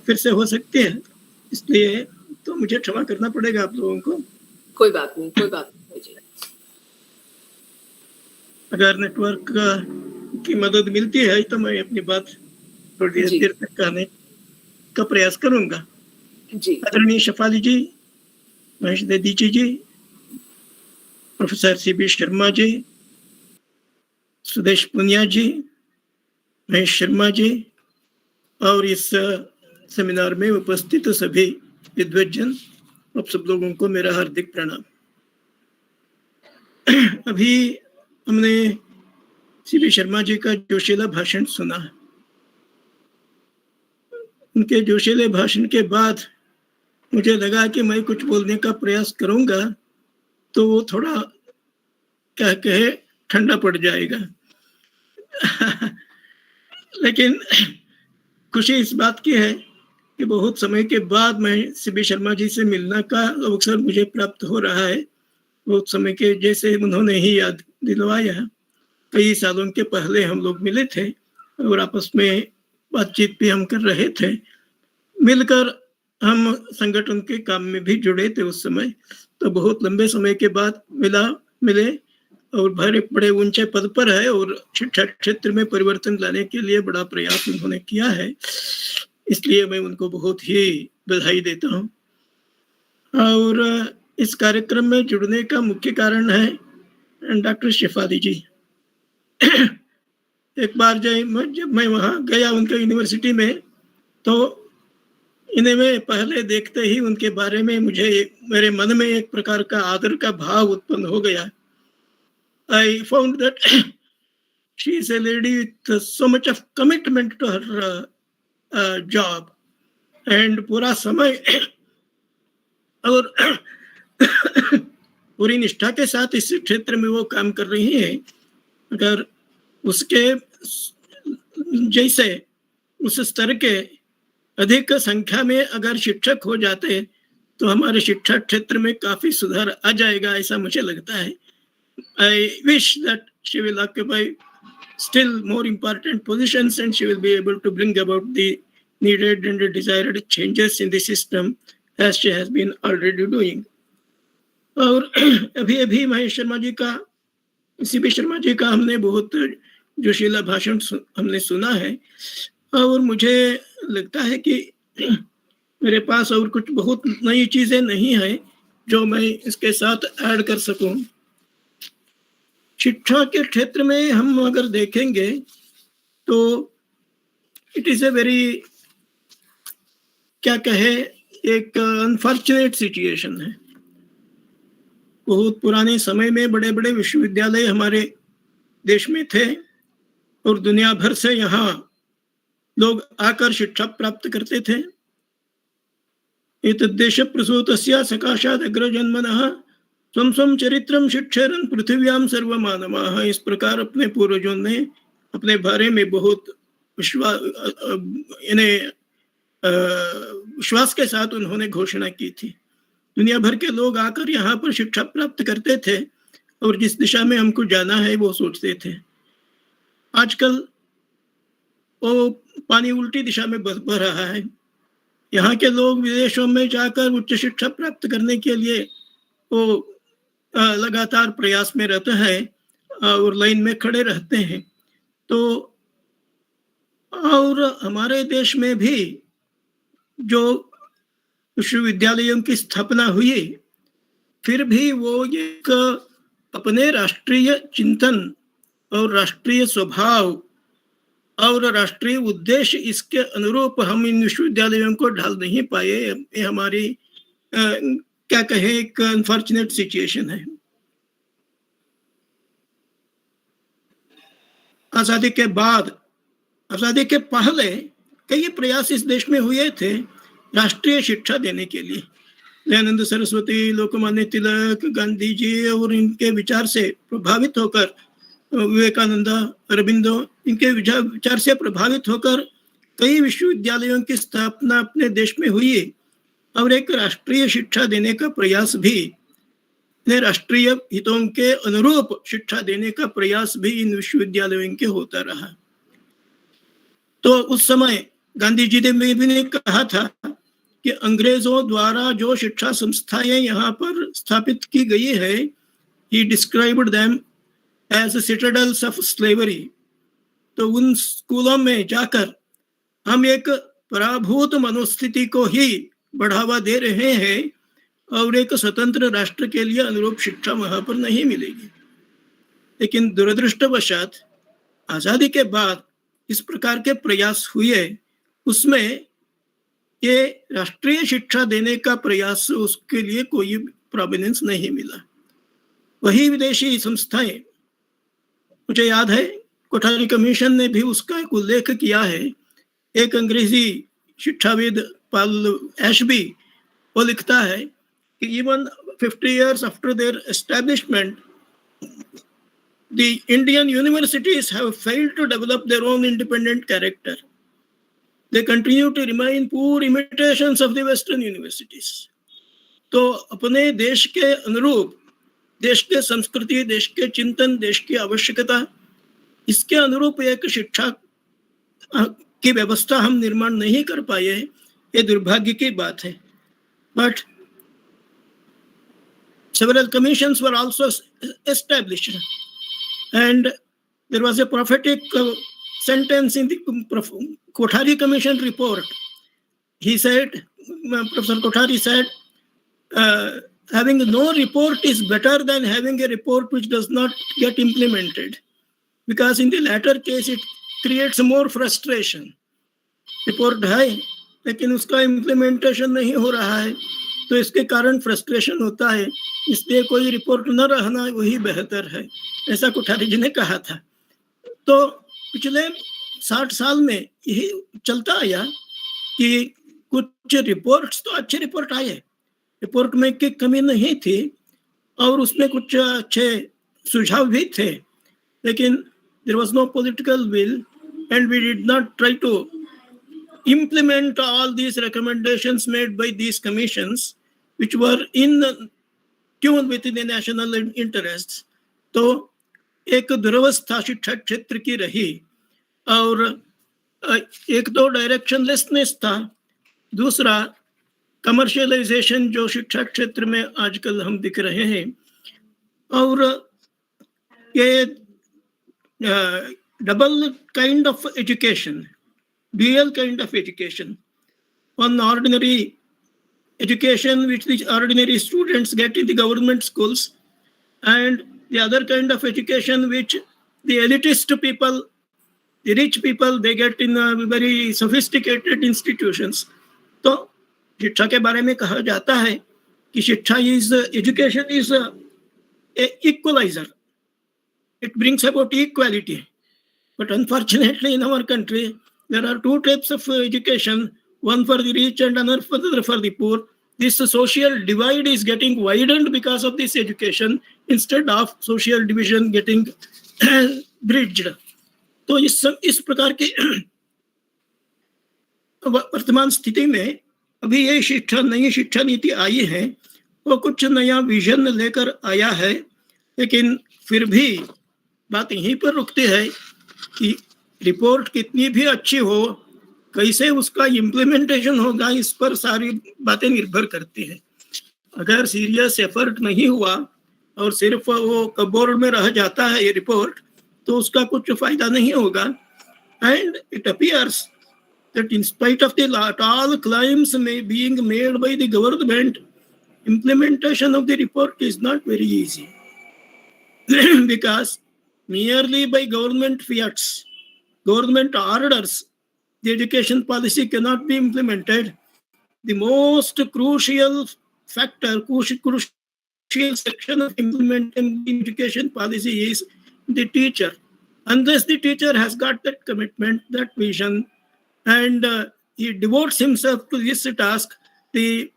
फिर से हो सकती है, इसलिए तो मुझे क्षमा करना पड़ेगा आप लोगों को। कोई बात नहीं, कोई बात नहीं जी। अगर नेटवर्क की मदद मिलती है तो मैं अपनी बात थोड़ी देर तक कहने का प्रयास करूंगा। जी। आदरणीय शेफाली जी, महेश दीची जी, प्रोफेसर सीबी शर्मा जी, सुदेश पुनिया जी, महेश शर्मा जी, और इस सेमिनार में उपस्थित सभी विद्वज्जन, आप सब लोगों को मेरा हार्दिक प्रणाम। अभी हमने सीबी शर्मा जी का जोशीला भाषण सुना। उनके जोशीले भाषण के बाद मुझे लगा कि मैं कुछ बोलने का प्रयास करूंगा तो वो थोड़ा क्या कहे ठंडा पड़ जाएगा। लेकिन खुशी इस बात की है कि बहुत समय के बाद मैं सीबी शर्मा जी से मिलने का अवसर मुझे प्राप्त हो रहा है। बहुत समय के, जैसे उन्होंने ही याद दिलवाया, कई सालों के पहले हम लोग मिले थे और आपस में बातचीत भी हम कर रहे थे। मिलकर हम संगठन के काम में भी जुड़े थे उस समय। तो बहुत लंबे समय के बाद मिले और बड़े ऊंचे पद पर है और शिक्षा क्षेत्र में परिवर्तन लाने के लिए बड़ा प्रयास उन्होंने किया है, इसलिए मैं उनको बहुत ही बधाई देता हूँ। और इस कार्यक्रम में जुड़ने का मुख्य कारण है डॉक्टर शेफाली जी। एक बार जब मैं वहाँ गया उनके यूनिवर्सिटी में, तो इन्हें मैं पहले देखते ही उनके बारे में मेरे मन में एक प्रकार का आदर का भाव उत्पन्न हो गया। I found that she is a lady with so much of commitment to her job, and पूरा समय और पूरी निष्ठा के साथ इस क्षेत्र में वो काम कर रही है। अगर उसके जैसे उस स्तर के अधिक संख्या में अगर शिक्षक हो जाते तो हमारे शिक्षा क्षेत्र में काफी सुधार आ जाएगा, ऐसा मुझे लगता है। I wish that she will occupy still more important positions and she will be able to bring about the needed and desired changes in the system as she has been already doing. और अभी महेश शर्मा जी का, CB Sharma ji का हमने बहुत जोशीला भाषण हमने सुना है और मुझे लगता है कि मेरे पास और कुछ बहुत नई चीजें नहीं है जो मैं इसके साथ ऐड कर सकूं। शिक्षा के क्षेत्र में हम अगर देखेंगे तो इट इज ए वेरी क्या कहे, एक अनफॉर्चुनेट सिचुएशन है। बहुत पुराने समय में बड़े बड़े विश्वविद्यालय हमारे देश में थे और दुनिया भर से यहाँ लोग आकर शिक्षा प्राप्त करते थे। एतद्देश प्रसूतस्य सकाशात् अग्रजन्मनः स्वं स्वं चरित्रं शिक्षेरन् पृथिव्यां सर्वमानवाः। इस प्रकार अपने पूर्वजों ने अपने बारे में बहुत विश्वास के साथ उन्होंने घोषणा की थी। दुनिया भर के लोग आकर यहाँ पर शिक्षा प्राप्त करते थे और जिस दिशा में हमको जाना है वो सोचते थे। आजकल वो पानी उल्टी दिशा में बह रहा है। यहाँ के लोग विदेशों में जाकर उच्च शिक्षा प्राप्त करने के लिए वो लगातार प्रयास में रहते हैं और लाइन में खड़े रहते हैं। तो और हमारे देश में भी जो विश्वविद्यालयों की स्थापना हुई, फिर भी वो एक अपने राष्ट्रीय चिंतन और राष्ट्रीय स्वभाव और राष्ट्रीय उद्देश्य इसके अनुरूप हम इन विश्वविद्यालयों को ढाल नहीं पाए। ये हमारी क्या कहे, एक अनफॉर्चुनेट सिचुएशन है। आजादी के बाद, आजादी के पहले कई प्रयास इस देश में हुए थे राष्ट्रीय शिक्षा देने के लिए। दयानंद सरस्वती, लोकमान्य तिलक, गांधी जी और इनके विचार से प्रभावित होकर, विवेकानंद, अरबिंदो, इनके विचार से प्रभावित होकर कई विश्वविद्यालयों की स्थापना अपने देश में हुई और एक राष्ट्रीय शिक्षा देने का प्रयास भी, राष्ट्रीय हितों के अनुरूप शिक्षा देने का प्रयास भी इन विश्वविद्यालयों के होता रहा। तो उस समय गांधी जी ने भी कहा था कि अंग्रेजों द्वारा जो शिक्षा संस्थाएं यहाँ पर स्थापित की गई है, he described them as citadels of slavery। तो उन स्कूलों में जाकर हम एक पराभूत मनोस्थिति को ही बढ़ावा दे रहे हैं और एक स्वतंत्र राष्ट्र के लिए अनुरूप शिक्षा वहां पर नहीं मिलेगी। लेकिन दुरदृष्टवशात आजादी के बाद इस प्रकार के प्रयास हुए, उसमें ये राष्ट्रीय शिक्षा देने का प्रयास, उसके लिए कोई प्रोमिनेंस नहीं मिला। वही विदेशी संस्थाएं, मुझे याद है कोठारी कमीशन ने भी उसका एक उल्लेख किया है। एक अंग्रेजी शिक्षाविद पॉल एशबी, वो लिखता है कि even 50 years after their establishment, the Indian universities have failed to develop their own independent character. They continue to remain poor imitations of the Western universities. तो अपने देश के अनुरूप, देश के संस्कृति, देश के चिंतन, देश की आवश्यकता, इसके अनुरूप एक शिक्षा की व्यवस्था हम निर्माण नहीं कर पाए। ये दुर्भाग्य की बात है। But several commissions were also established, and there was a prophetic sentence in the Kothari Commission report. He said, Professor Kothari said, having no report is better than having a report which does not get implemented, because in the latter case it creates more frustration. Report है लेकिन उसका implementation नहीं हो रहा है, तो इसके कारण फ्रस्ट्रेशन होता है। इसलिए कोई रिपोर्ट न रहना वही बेहतर है, ऐसा कोठारी जी ने कहा था। तो पिछले 60 साल में यही चलता आया कि कुछ रिपोर्ट्स तो अच्छे रिपोर्ट आए, रिपोर्ट में की कमी नहीं थी और उसमें कुछ अच्छे सुझाव भी थे, लेकिन there was no political will and we did not try to implement all these recommendations made by these commissions which were in tune with the national interests। तो एक दुर्वस्था शिक्षा क्षेत्र की रही और एक तो डायरेक्शनलेसनेस था, दूसरा कमर्शियलाइजेशन जो शिक्षा क्षेत्र में आजकल हम दिख रहे हैं, और ये double kind of education, dual kind of education. One ordinary education which the ordinary students get in the government schools, and the other kind of education which the elitist people, the rich people, they get in very sophisticated institutions. तो शिक्षा के बारे में कहा जाता है कि शिक्षा is education is equaliser, it brings about equality. But unfortunately, in our country, there are two types of education, one for the rich and another for the poor. This social divide is getting widened because of this education instead of social division getting bridged. तो इस प्रकार की वर्तमान स्थिति में अभी ये नई शिक्षा नीति आई है, वो कुछ नया विजन लेकर आया है, लेकिन फिर भी बात यहीं पर रुकती है कि रिपोर्ट कितनी भी अच्छी हो, कैसे उसका इम्प्लीमेंटेशन होगा, इस पर सारी बातें निर्भर करती हैं. अगर सीरियस एफर्ट नहीं हुआ और सिर्फ वो कबोर्ड में रह जाता है ये रिपोर्ट, तो उसका कुछ फायदा नहीं होगा. And it appears that in spite of all claims being made by the government, implementation of the report is not very easy. Because merely by government fiats, government orders, the education policy cannot be implemented. The most crucial factor, crucial section of implementing the education policy is the teacher. Unless the teacher has got that commitment, that vision, and he devotes himself to this task, the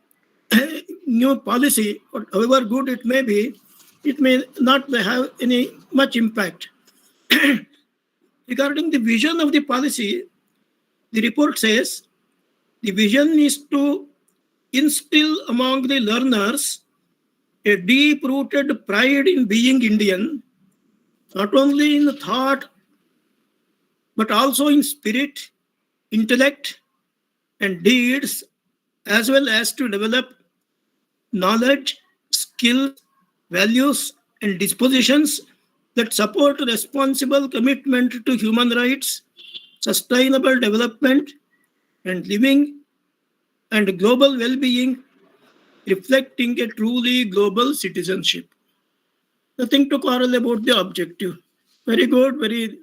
new policy, however good it may be, it may not have any much impact. Regarding the vision of the policy, the report says the vision is to instill among the learners a deep-rooted pride in being Indian, not only in thought, but also in spirit, intellect, and deeds, as well as to develop knowledge, skill, values, and dispositions that support responsible commitment to human rights, sustainable development, and living and global well-being, reflecting a truly global citizenship. Nothing to quarrel about the objective. Very good, very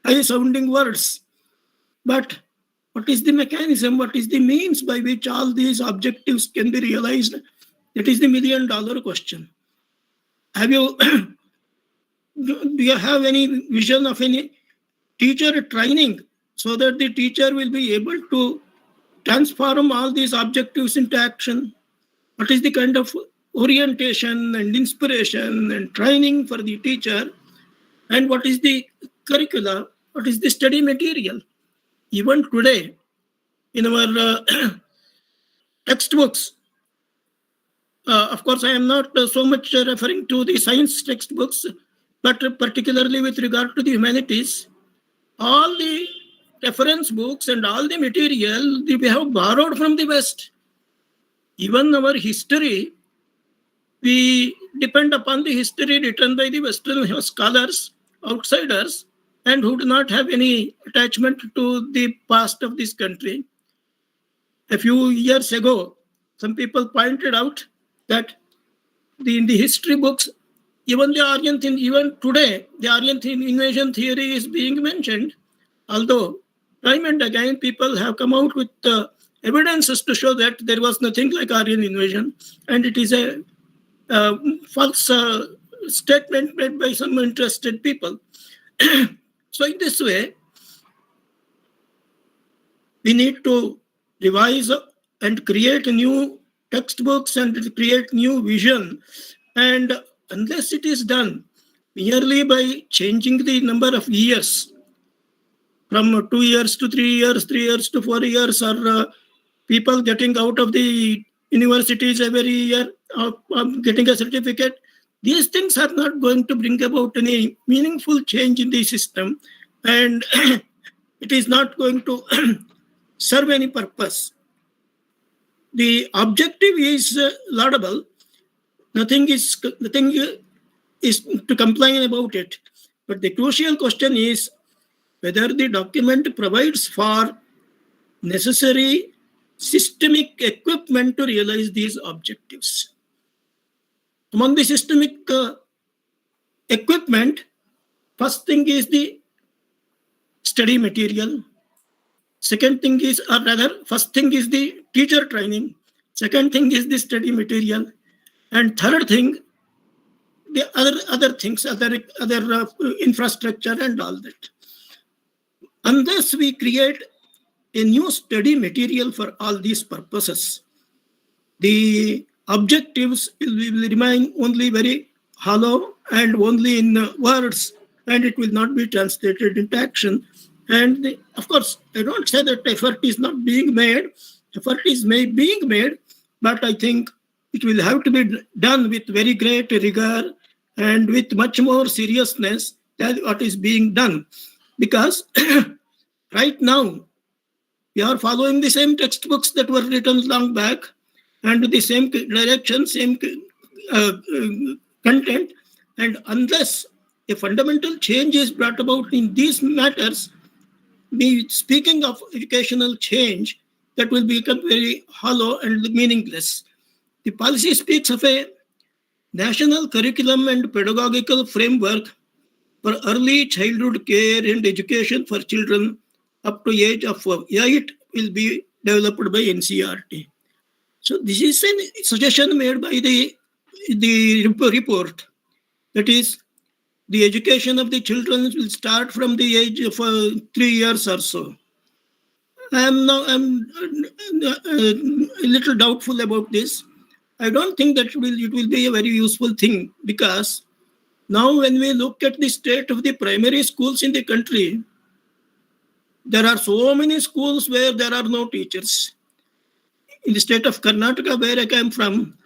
high-sounding words. But what is the mechanism? What is the means by which all these objectives can be realized? That is the million-dollar question. Have you, do you have any vision of any teacher training so that the teacher will be able to transform all these objectives into action? What is the kind of orientation and inspiration and training for the teacher? And what is the curricula? What is the study material? Even today, in our textbooks, of course, I am not so much referring to the science textbooks, but particularly with regard to the humanities, all the reference books and all the material we have borrowed from the West. Even our history, we depend upon the history written by the Western scholars, outsiders, and who do not have any attachment to the past of this country. A few years ago, some people pointed out that in the history books, even today, the Aryan invasion theory is being mentioned, although time and again people have come out with evidences to show that there was nothing like Aryan invasion, and it is a false statement made by some interested people. So in this way, we need to revise and create new textbooks and create new vision. And unless it is done merely by changing the number of years from 2 years to 3 years, 3 years to 4 years, or people getting out of the universities every year, getting a certificate, these things are not going to bring about any meaningful change in the system, and it is not going to serve any purpose. The objective is laudable. Nothing is to complain about it. But the crucial question is whether the document provides for necessary systemic equipment to realize these objectives. Among the systemic equipment, first thing is the study material. First thing is the teacher training. Second thing is the study material. And third thing, the other things, other infrastructure and all that. Unless we create a new study material for all these purposes, the objectives will remain only very hollow and only in words, and it will not be translated into action. And of course, I don't say that effort is not being made. Effort is being made, but I think it will have to be done with very great rigor and with much more seriousness than what is being done. Because right now, we are following the same textbooks that were written long back and the same direction, same content. And unless a fundamental change is brought about in these matters, speaking of educational change, that will become very hollow and meaningless. The policy speaks of a national curriculum and pedagogical framework for early childhood care and education for children up to age of 8 will be developed by NCERT. So this is a suggestion made by the report. That is, the education of the children will start from the age of 3 years or so. I'm a little doubtful about this. I don't think that it will be a very useful thing, because now when we look at the state of the primary schools in the country, there are so many schools where there are no teachers. In the state of Karnataka, where I came from,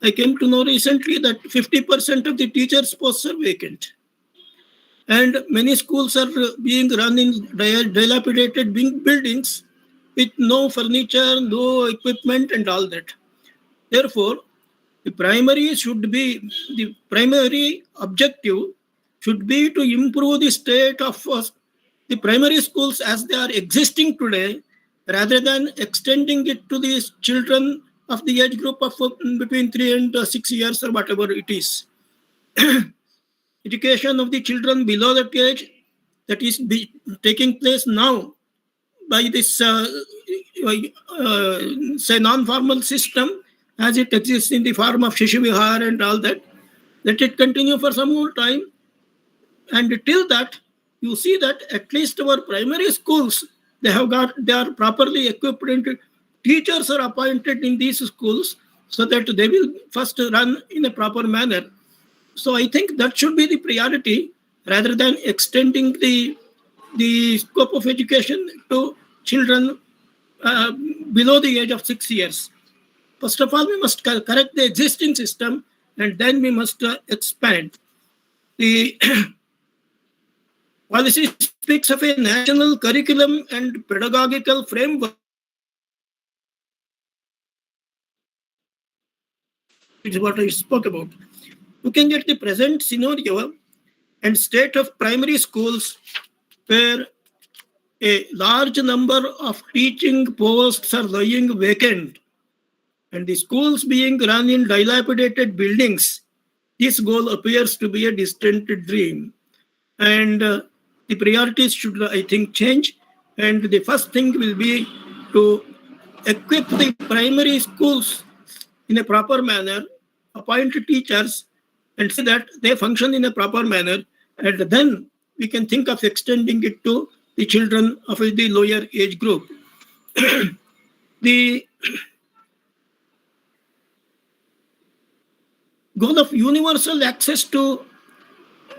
I came to know recently that 50% of the teachers' posts are vacant. And many schools are being run in dilapidated buildings with no furniture, no equipment and all that. Therefore, the primary objective should be to improve the state of the primary schools as they are existing today, rather than extending it to the children of the age group of between 3 and 6 years or whatever it is. Education of the children below that age, that is taking place now by this say non-formal system as it exists in the form of Shishu Vihar and all that, let it continue for some more time. And till that, you see that at least our primary schools, they are properly equipped and teachers are appointed in these schools so that they will first run in a proper manner. So I think that should be the priority, rather than extending the scope of education to children below the age of 6 years. First of all, we must correct the existing system, and then we must expand. The policy speaks of a national curriculum and pedagogical framework. It is what I spoke about. Looking at the present scenario and state of primary schools, where a large number of teaching posts are lying vacant and the schools being run in dilapidated buildings, this goal appears to be a distant dream. And the priorities should, I think, change. And the first thing will be to equip the primary schools in a proper manner, appoint teachers, and see that they function in a proper manner. And then we can think of extending it to the children of the lower age group. The goal of universal access to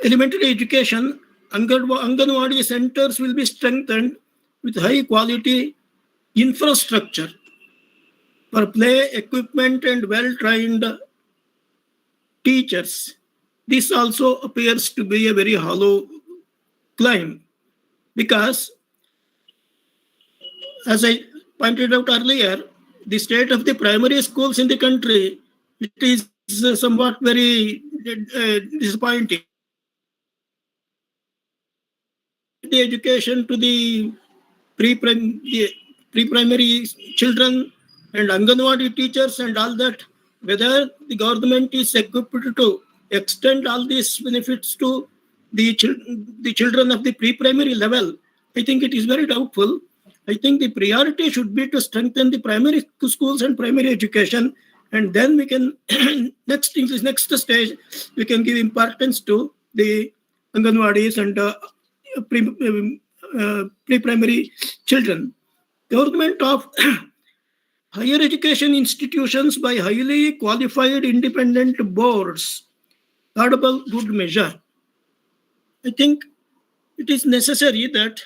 elementary education, Anganwadi centers will be strengthened with high quality infrastructure for play equipment and well-trained teachers. This also appears to be a very hollow claim, because, as I pointed out earlier, the state of the primary schools in the country, it is somewhat very disappointing. The education to the pre-primary children and Anganwadi teachers and all that, whether the government is equipped to extend all these benefits to the children of the pre-primary level, I think it is very doubtful. I think the priority should be to strengthen the primary schools and primary education, and then we can next stage we can give importance to the Anganwadis and pre-primary children. Government of higher education institutions by highly qualified independent boards, laudable good measure. I think it is necessary that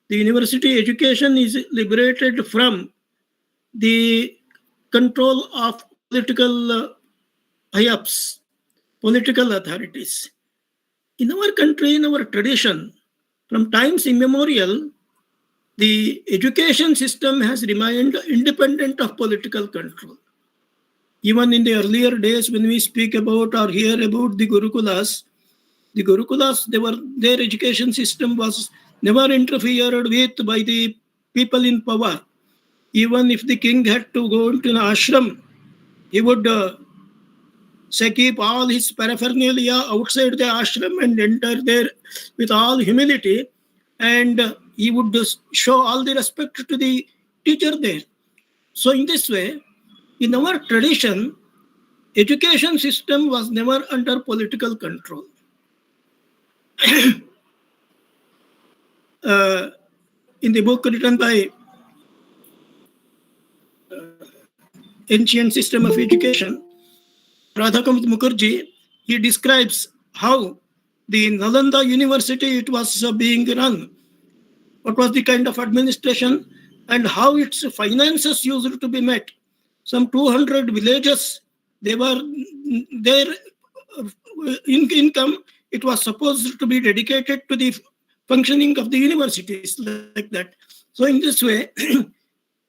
the university education is liberated from the control of political high-ups, political authorities. In our country, in our tradition, from times immemorial, the education system has remained independent of political control. Even in the earlier days, when we speak about or hear about the Gurukulas, their education system was never interfered with by the people in power. Even if the king had to go into an ashram, he would keep all his paraphernalia outside the ashram and enter there with all humility, and he would show all the respect to the teacher there. So in this way, in our tradition, education system was never under political control. In the book written by Ancient System of Education, Radhakamit Mukherjee, he describes how the Nalanda University, it was being run, what was the kind of administration, and how its finances used to be met. Some 200 villages, their income, it was supposed to be dedicated to the functioning of the universities, like that. So in this way,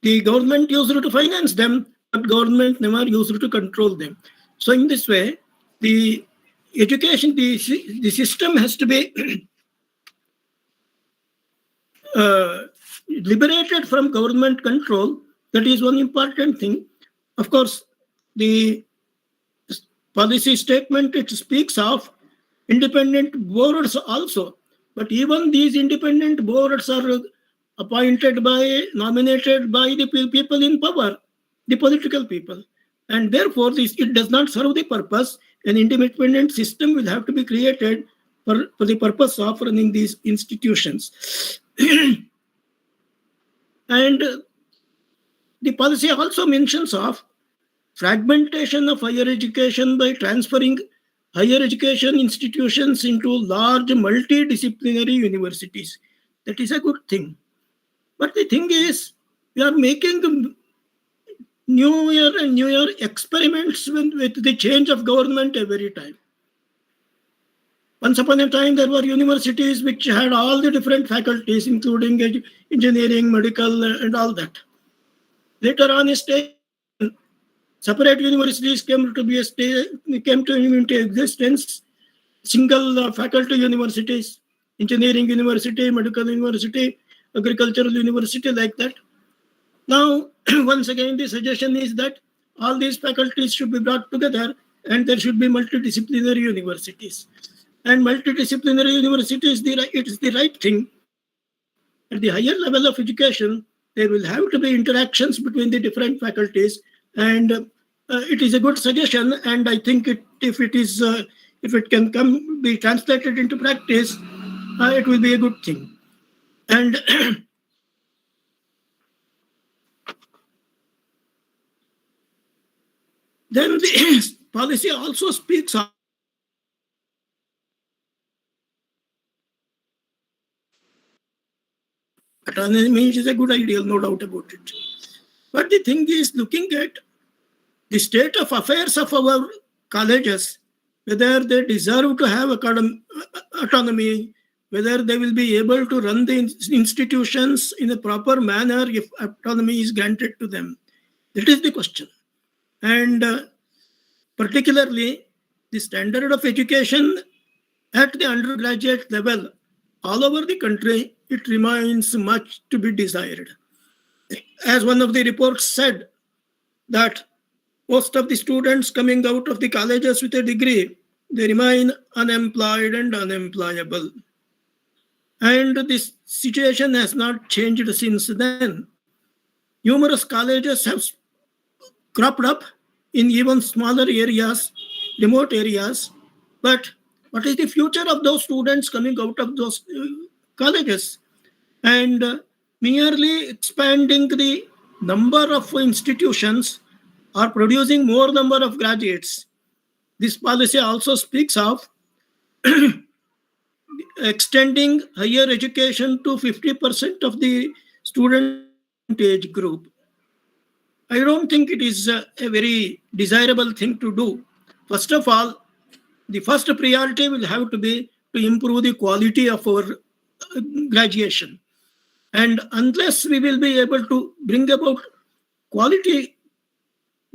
the government used to finance them, but government never used to control them. So in this way, the education, the system has to be liberated from government control. That is one important thing. Of course, the policy statement, it speaks of independent boards also. But even these independent boards are nominated by the people in power, the political people. And therefore, it does not serve the purpose. An independent system will have to be created for the purpose of running these institutions. And the policy also mentions of fragmentation of higher education by transferring higher education institutions into large multidisciplinary universities. That is a good thing. But the thing is, we are making new year experiments with the change of government every time. Once upon a time, there were universities which had all the different faculties, including engineering, medical, and all that. Later on, separate universities came into existence. Single faculty universities, engineering university, medical university, agricultural university, like that. Now, once again, the suggestion is that all these faculties should be brought together and there should be multidisciplinary universities. And multidisciplinary universities, it is the right thing. At the higher level of education, there will have to be interactions between the different faculties, and it is a good suggestion. And I think if it can be translated into practice, it will be a good thing. And then the policy also speaks of autonomy, which is a good idea, no doubt about it. But the thing is, looking at the state of affairs of our colleges, whether they deserve to have autonomy, whether they will be able to run the institutions in a proper manner if autonomy is granted to them. That is the question. And particularly, the standard of education at the undergraduate level all over the country, it remains much to be desired. As one of the reports said, that most of the students coming out of the colleges with a degree, they remain unemployed and unemployable. And this situation has not changed since then. Numerous colleges have cropped up in even smaller areas, remote areas. But what is the future of those students coming out of those colleges? And merely expanding the number of institutions or producing more number of graduates. This policy also speaks of extending higher education to 50% of the student age group. I don't think it is a very desirable thing to do. First of all, the first priority will have to be to improve the quality of our graduation. And unless we will be able to bring about quality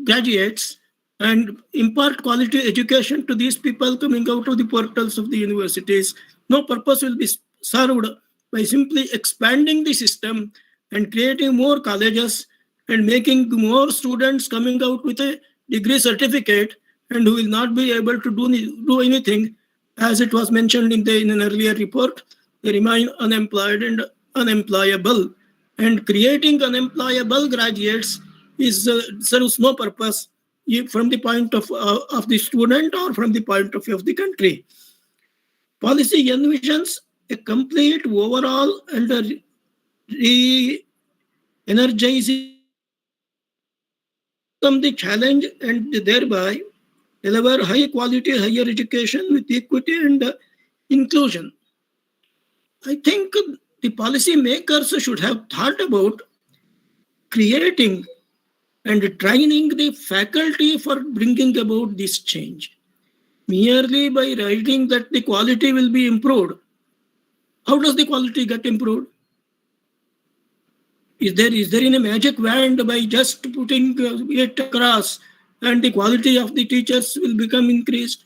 graduates and impart quality education to these people coming out of the portals of the universities, no purpose will be served by simply expanding the system and creating more colleges and making more students coming out with a degree certificate and who will not be able to do anything. As it was mentioned in an earlier report, they remain unemployed and unemployable. And creating unemployable graduates serves no purpose from the point of the student or from the point of view of the country. Policy envisions a complete overall and re-energizing the challenge and thereby deliver high quality higher education with equity and inclusion. I think the policy makers should have thought about creating and training the faculty for bringing about this change. Merely by writing that the quality will be improved, how does the quality get improved? Is there in a magic wand by just putting it across and the quality of the teachers will become increased?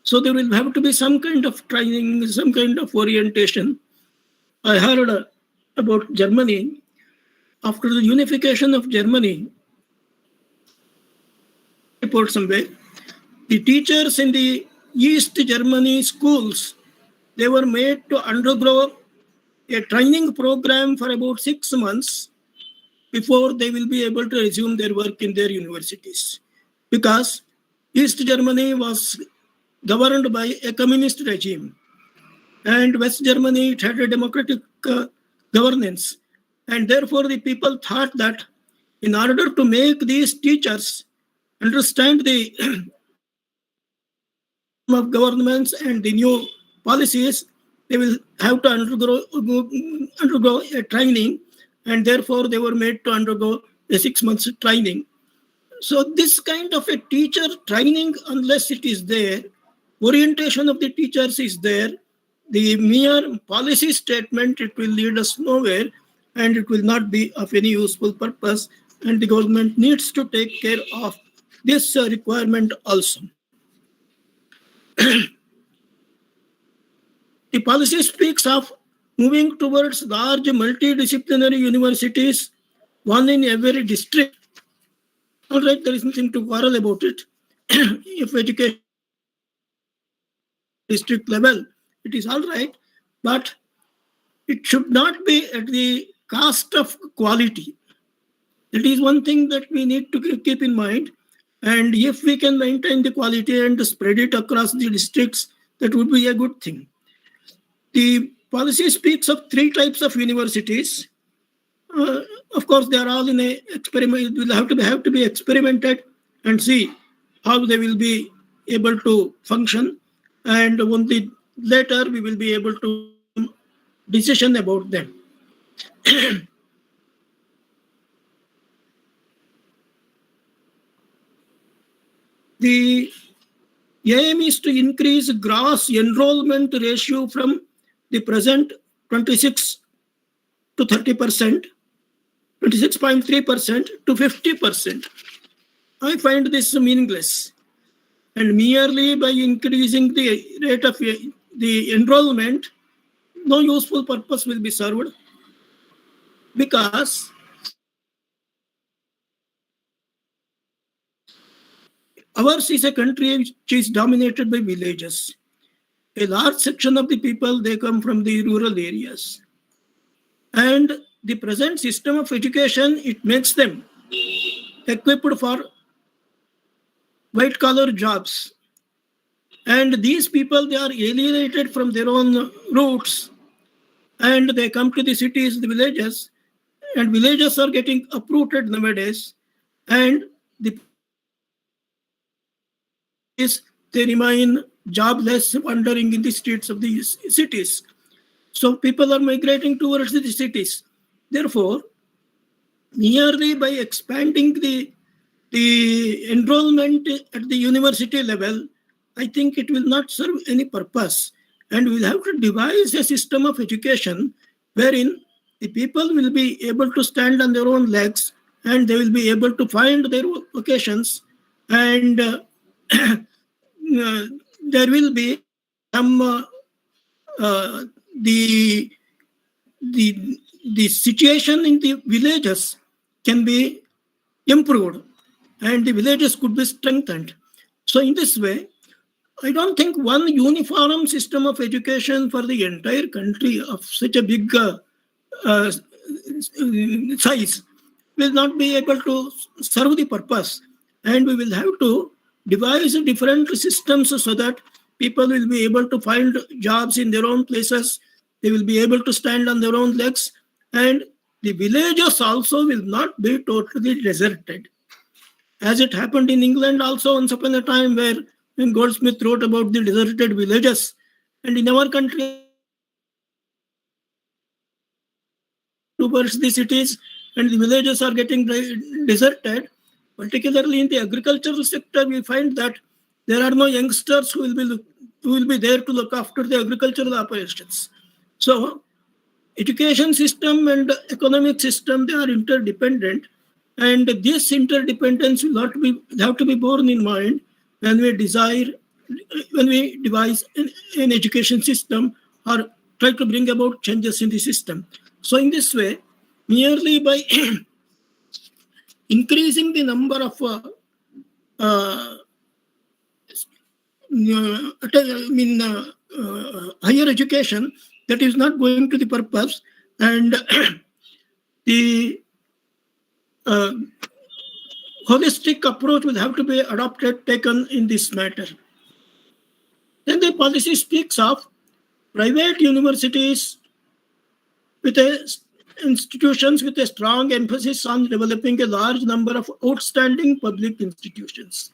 So there will have to be some kind of training, some kind of orientation. I heard about Germany. After the unification of Germany, report somewhere, the teachers in the East Germany schools, they were made to undergo a training program for about 6 months before they will be able to resume their work in their universities. Because East Germany was governed by a communist regime and West Germany, it had a democratic governance. And therefore the people thought that in order to make these teachers understand the of governments and the new policies, they will have to undergo a training, and therefore they were made to undergo a 6 months training. So this kind of a teacher training, unless it is there, orientation of the teachers is there, the mere policy statement, it will lead us nowhere and it will not be of any useful purpose, and the government needs to take care of this requirement also. The policy speaks of moving towards large multidisciplinary universities, one in every district. All right, there is nothing to quarrel about it. If education district level, it is all right, but it should not be at the cost of quality. That is one thing that we need to keep in mind. And if we can maintain the quality and spread it across the districts, that would be a good thing. The policy speaks of 3 types of universities. Of course, they are all in a experiment. It will have to be experimented and see how they will be able to function. And only later we will be able to decision about them. The aim is to increase gross enrollment ratio from the present 26 to 30%, 26.3% to 50%. I find this meaningless. And merely by increasing the rate of the enrollment, no useful purpose will be served, because ours is a country which is dominated by villages. a large section of the people, they come from the rural areas. And the present system of education, it makes them equipped for white-collar jobs. And these people, they are alienated from their own roots, and they come to the cities, the villages, and villages are getting uprooted nowadays, and they remain jobless, wandering in the streets of the cities. So people are migrating towards the cities. Therefore, merely by expanding the enrollment at the university level, I think it will not serve any purpose. And we'll have to devise a system of education wherein the people will be able to stand on their own legs, and they will be able to find their vocations, and there will be some the situation in the villages can be improved, and the villages could be strengthened. So in this way, I don't think one uniform system of education for the entire country of such a big size will not be able to serve the purpose. And we will have to devise different systems so that people will be able to find jobs in their own places. They will be able to stand on their own legs. And the villages also will not be totally deserted. As it happened in England also once upon a time, where when Goldsmith wrote about the deserted villages, and in our country towards the cities, and the villages are getting deserted, particularly in the agricultural sector, we find that there are no youngsters who will be there to look after the agricultural operations. So education system and economic system, they are interdependent, and this interdependence will have to be borne in mind when we devise an education system or try to bring about changes in the system. So in this way, merely by increasing the number of higher education, that is not going to the purpose, and the holistic approach will have to be taken in this matter. Then the policy speaks of private universities with institutions with a strong emphasis on developing a large number of outstanding public institutions.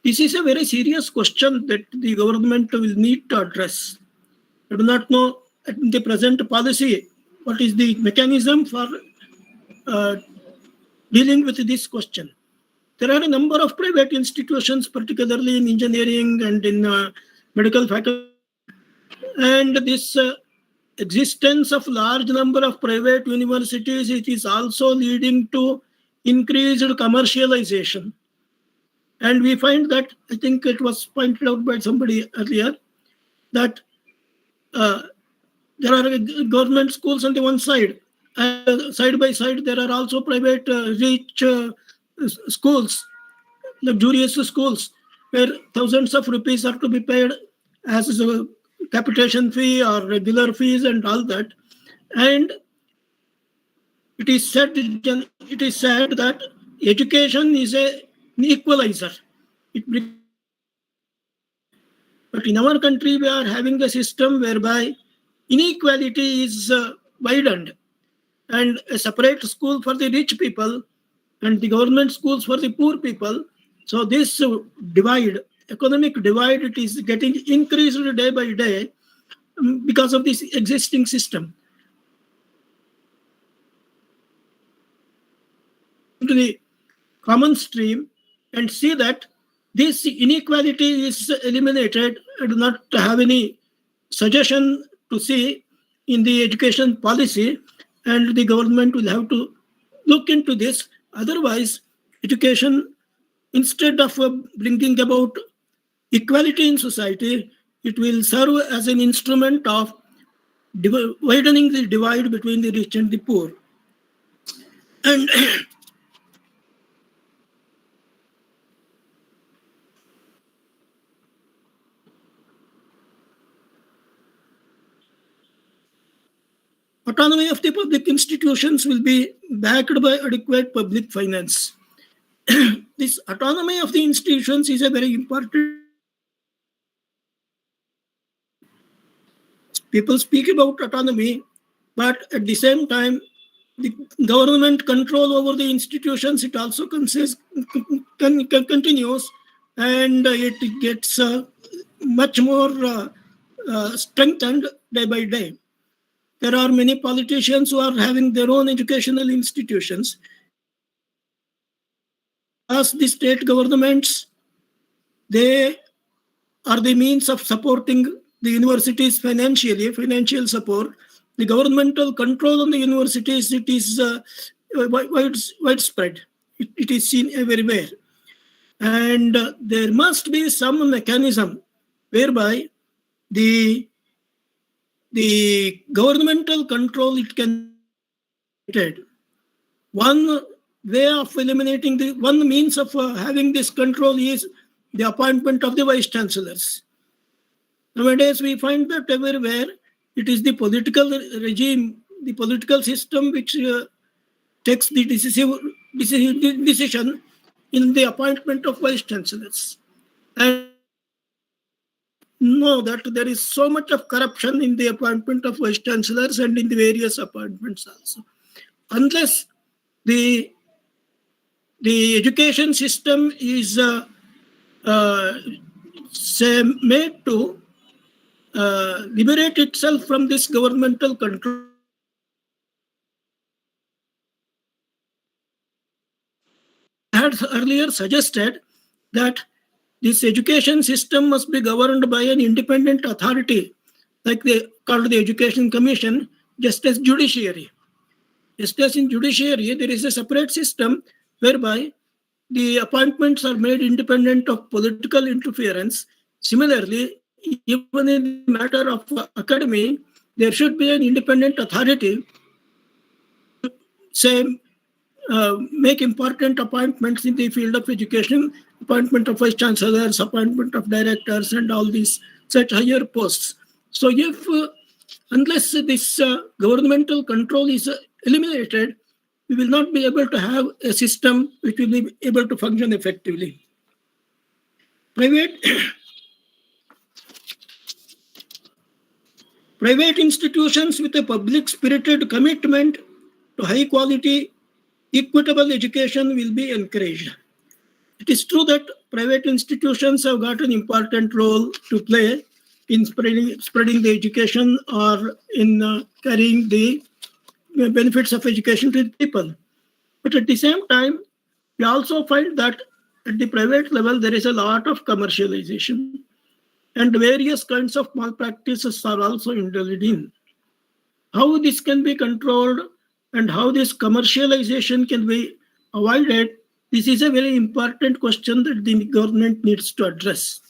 This is a very serious question that the government will need to address. I do not know at the present policy what is the mechanism for dealing with this question. There are a number of private institutions, particularly in engineering and in medical faculty, and this existence of large number of private universities, it is also leading to increased commercialization. And we find that, I think it was pointed out by somebody earlier, that there are government schools on the one side, and side by side there are also private rich schools, luxurious schools, where thousands of rupees are to be paid as a capitation fee or regular fees and all that. And it is said that education is an equalizer. But in our country, we are having a system whereby inequality is widened, and a separate school for the rich people and the government schools for the poor people. So this divide, economic divide, it is getting increased day by day because of this existing system. To the common stream and see that this inequality is eliminated. I do not have any suggestion to see in the education policy, and the government will have to look into this. Otherwise, education, instead of bringing about equality in society, it will serve as an instrument of widening the divide between the rich and the poor. And autonomy of the public institutions will be backed by adequate public finance. This autonomy of the institutions is a very important. People speak about autonomy, but at the same time, the government control over the institutions, it also continues, and it gets much more strengthened day by day. There are many politicians who are having their own educational institutions. As the state governments, they are the means of supporting the universities financially, financial support. The governmental control on the universities, it is widespread. It is seen everywhere. And there must be some mechanism whereby the governmental control, it can be. One way of eliminating one means of having this control is the appointment of the vice chancellors. Nowadays, we find that everywhere it is the political regime, the political system which takes the decision in the appointment of vice chancellors. And know that there is so much of corruption in the appointment of vice chancellors and in the various appointments also. Unless the education system is made to liberate itself from this governmental control. I had earlier suggested that this education system must be governed by an independent authority, like they called the Education Commission, just as judiciary. Just as in judiciary, there is a separate system whereby the appointments are made independent of political interference. Similarly, even in the matter of academy, there should be an independent authority to make important appointments in the field of education, appointment of vice chancellors, appointment of directors, and all these such higher posts. So unless this governmental control is eliminated, we will not be able to have a system which will be able to function effectively. Private institutions with a public-spirited commitment to high-quality, equitable education will be encouraged. It is true that private institutions have got an important role to play in spreading the education or in carrying the benefits of education to the people. But at the same time, we also find that at the private level, there is a lot of commercialization, and various kinds of malpractices are also indulged in. How this can be controlled and how this commercialization can be avoided, this is a very important question that the government needs to address.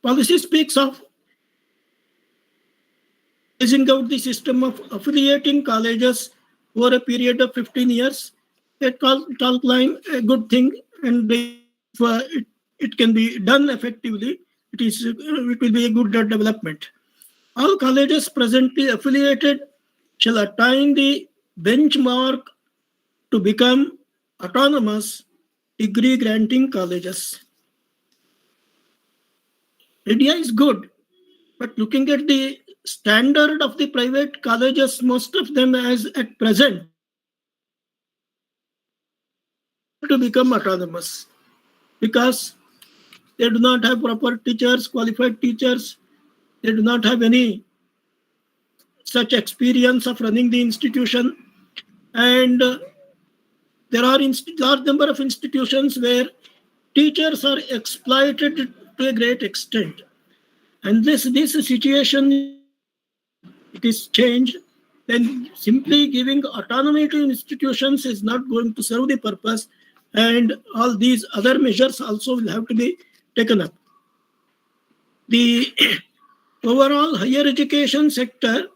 Policy speaks of phasing out the system of affiliating colleges over a period of 15 years. A tall climb, a good thing, and if it can be done effectively, it will be a good development. All colleges presently affiliated shall attain the benchmark to become autonomous degree-granting colleges. Idea is good, but looking at the standard of the private colleges, most of them as at present to become autonomous because they do not have proper teachers, qualified teachers. They do not have any such experience of running the institution. And there are large number of institutions where teachers are exploited to a great extent. And this situation, it is changed, then simply giving autonomy to institutions is not going to serve the purpose, and all these other measures also will have to be taken up. The overall higher education sector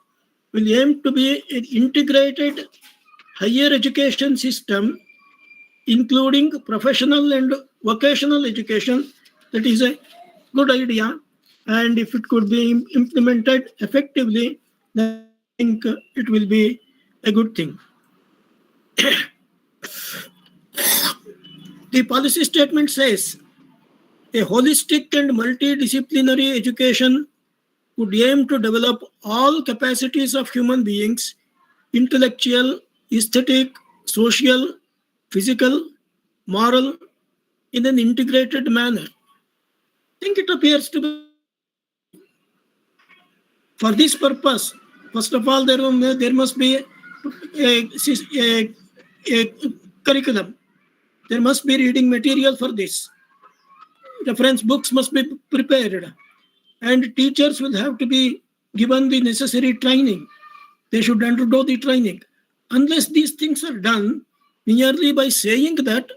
will aim to be an integrated higher education system, including professional and vocational education. That is a good idea, and if it could be implemented effectively, then I think it will be a good thing. The policy statement says a holistic and multidisciplinary education would aim to develop all capacities of human beings, intellectual, aesthetic, social, physical, moral, in an integrated manner. I think it appears to be. For this purpose, first of all, there must be a curriculum. There must be reading material for this. Reference books must be prepared. And teachers will have to be given the necessary training. They should undergo the training. Unless these things are done, merely by saying that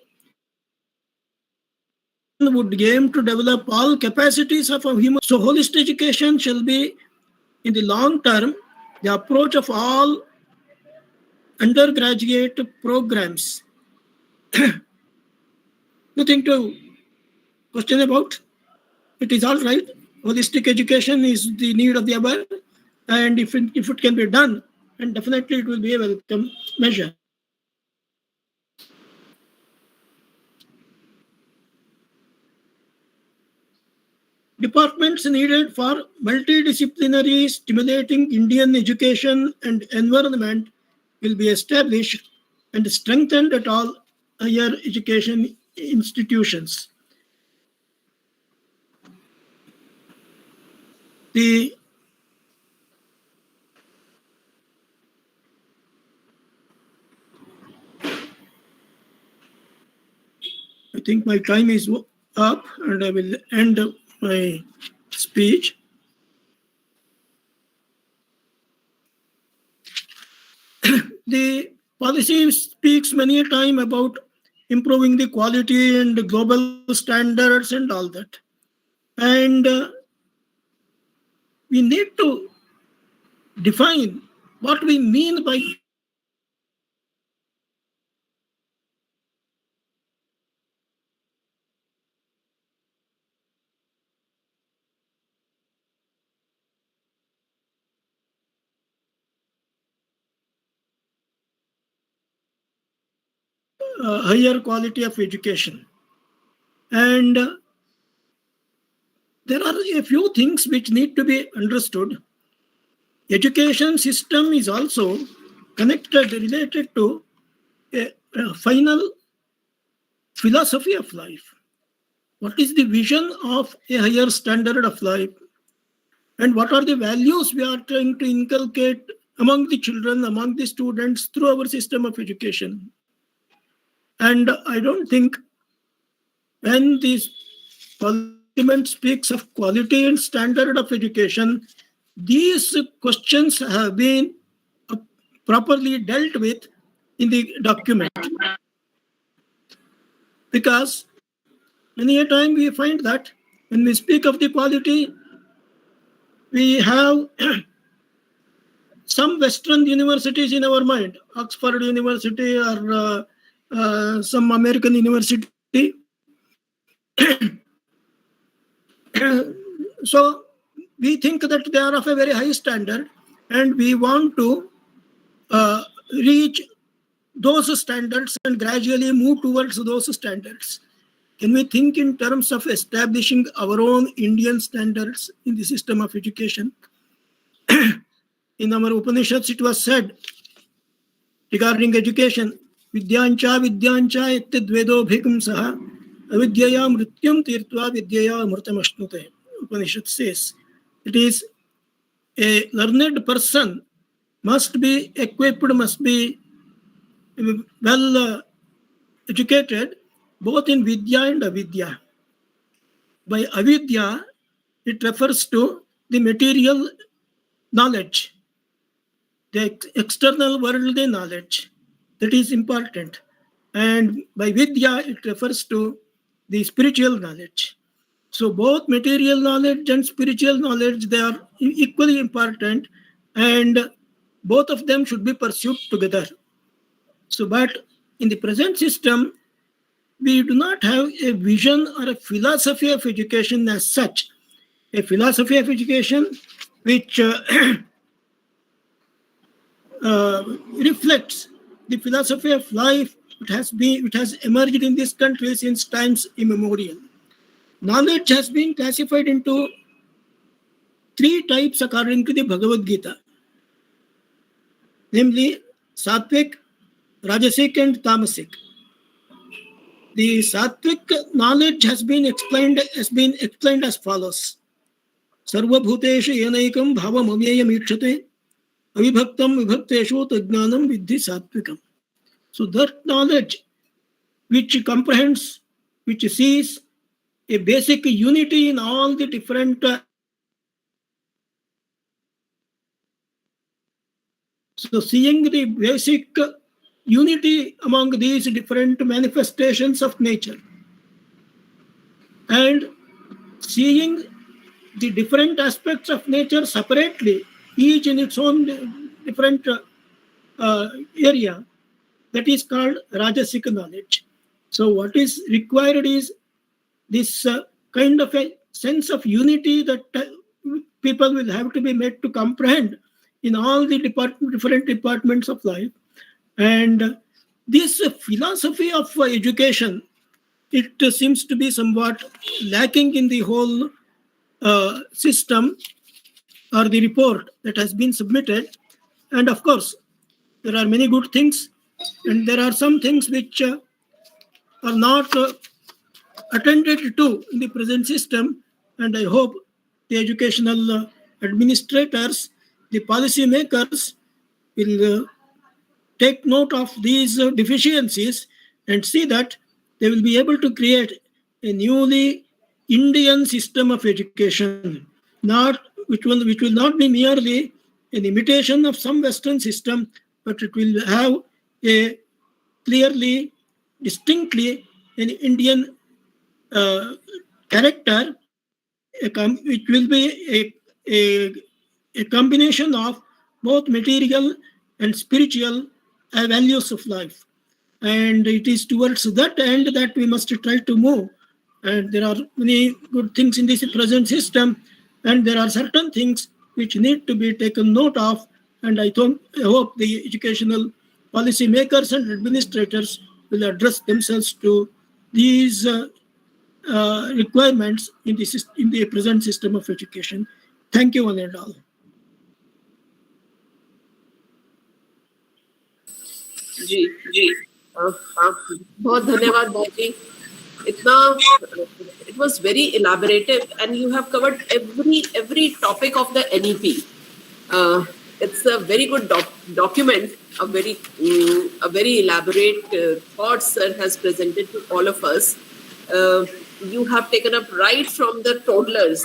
would aim to develop all capacities of a human. So holistic education shall be, in the long term, the approach of all undergraduate programs. Nothing to question about. It is all right. Holistic education is the need of the hour, and if it can be done, and definitely it will be a welcome measure. Departments needed for multidisciplinary stimulating Indian education and environment will be established and strengthened at all higher education institutions. I think my time is up, and I will end my speech. The policy speaks many a time about improving the quality and global standards and all that. And we need to define what we mean by higher quality of education. And there are a few things which need to be understood. Education system is also related to a final philosophy of life. What is the vision of a higher standard of life? And what are the values we are trying to inculcate among the children, among the students through our system of education? And I don't think when this parliament speaks of quality and standard of education, these questions have been properly dealt with in the document. Because many a time we find that when we speak of the quality, we have some Western universities in our mind, Oxford University or some American university. So we think that they are of a very high standard, and we want to reach those standards and gradually move towards those standards. Can we think in terms of establishing our own Indian standards in the system of education? In our Upanishads, it was said regarding education, Vidyancha ittadvedo bhikam saha avidyaya mrityam tirtva vidyaya murtamashnute. Upanishad says it is a learned person must be equipped, must be well educated, both in vidya and avidya. By avidya, it refers to the material knowledge, the external worldly knowledge. That is important. And by vidya, it refers to the spiritual knowledge. So both material knowledge and spiritual knowledge, they are equally important, and both of them should be pursued together. So, but in the present system, we do not have a vision or a philosophy of education as such. A philosophy of education which reflects the philosophy of life which has emerged in this country since times immemorial. Knowledge has been classified into 3 types according to the Bhagavad Gita, namely Sattvic, Rajasic, and Tamasic. The Sattvic knowledge has been explained as follows: Sarva bhuteshu yenaikam bhavam avyayam ikshate avibhaktam vibhakteshu tajnanam vidhi Sattvikam. So that knowledge which comprehends, which sees a basic unity in all the different so seeing the basic unity among these different manifestations of nature and seeing the different aspects of nature separately, each in its own different area, that is called Rajasic knowledge. So what is required is this kind of a sense of unity that people will have to be made to comprehend in all the different departments of life. And this philosophy of education, it seems to be somewhat lacking in the whole system or the report that has been submitted. And of course, there are many good things, and there are some things which are not attended to in the present system. And I hope the educational administrators, the policy makers will take note of these deficiencies and see that they will be able to create a newly Indian system of education, which will not be merely an imitation of some Western system, but it will have a clearly, distinctly an Indian character, which will be a combination of both material and spiritual values of life. And it is towards that end that we must try to move. And there are many good things in this present system, and there are certain things which need to be taken note of. And I hope the educational policy makers and administrators will address themselves to these requirements in the present system of education. Thank you, one and all. जी बहुत धन्यवाद भाई इतना it was very elaborative and you have covered every topic of the NEP. It's a very good document, a very elaborate thoughts sir has presented to all of us. You have taken up right from the toddlers,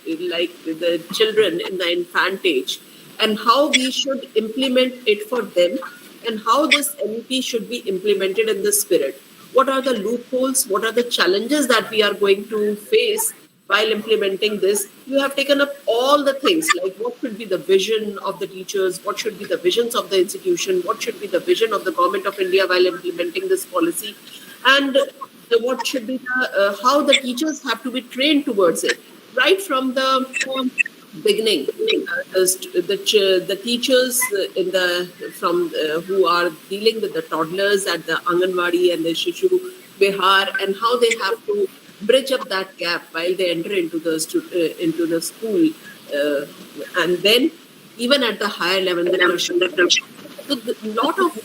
like the children in the infant age, and how we should implement it for them, and how this NEP should be implemented in the spirit. What are the loopholes? What are the challenges that we are going to face while implementing this? You have taken up all the things, like what should be the vision of the teachers, what should be the visions of the institution, what should be the vision of the Government of India while implementing this policy, and what should be how the teachers have to be trained towards it, right from the beginning. The teachers who are dealing with the toddlers at the Anganwadi and the Shishu Bihar, and how they have to bridge up that gap while they enter into the school, and then even at the higher level, so a lot of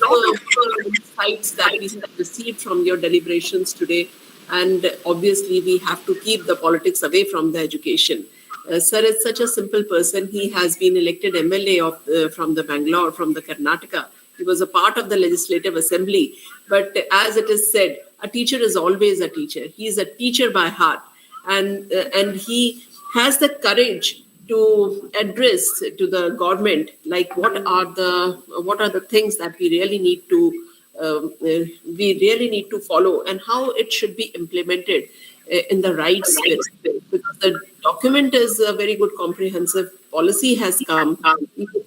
insights that we have received from your deliberations today, and obviously we have to keep the politics away from the education. Sir is such a simple person. He has been elected MLA from the Bangalore, from the Karnataka. He was a part of the Legislative Assembly. But as it is said, a teacher is always a teacher. He is a teacher by heart. And he has the courage to address to the government, like what are the things that we really need to follow, and how it should be implemented in the right spirit. Because the document is a very good comprehensive policy has come.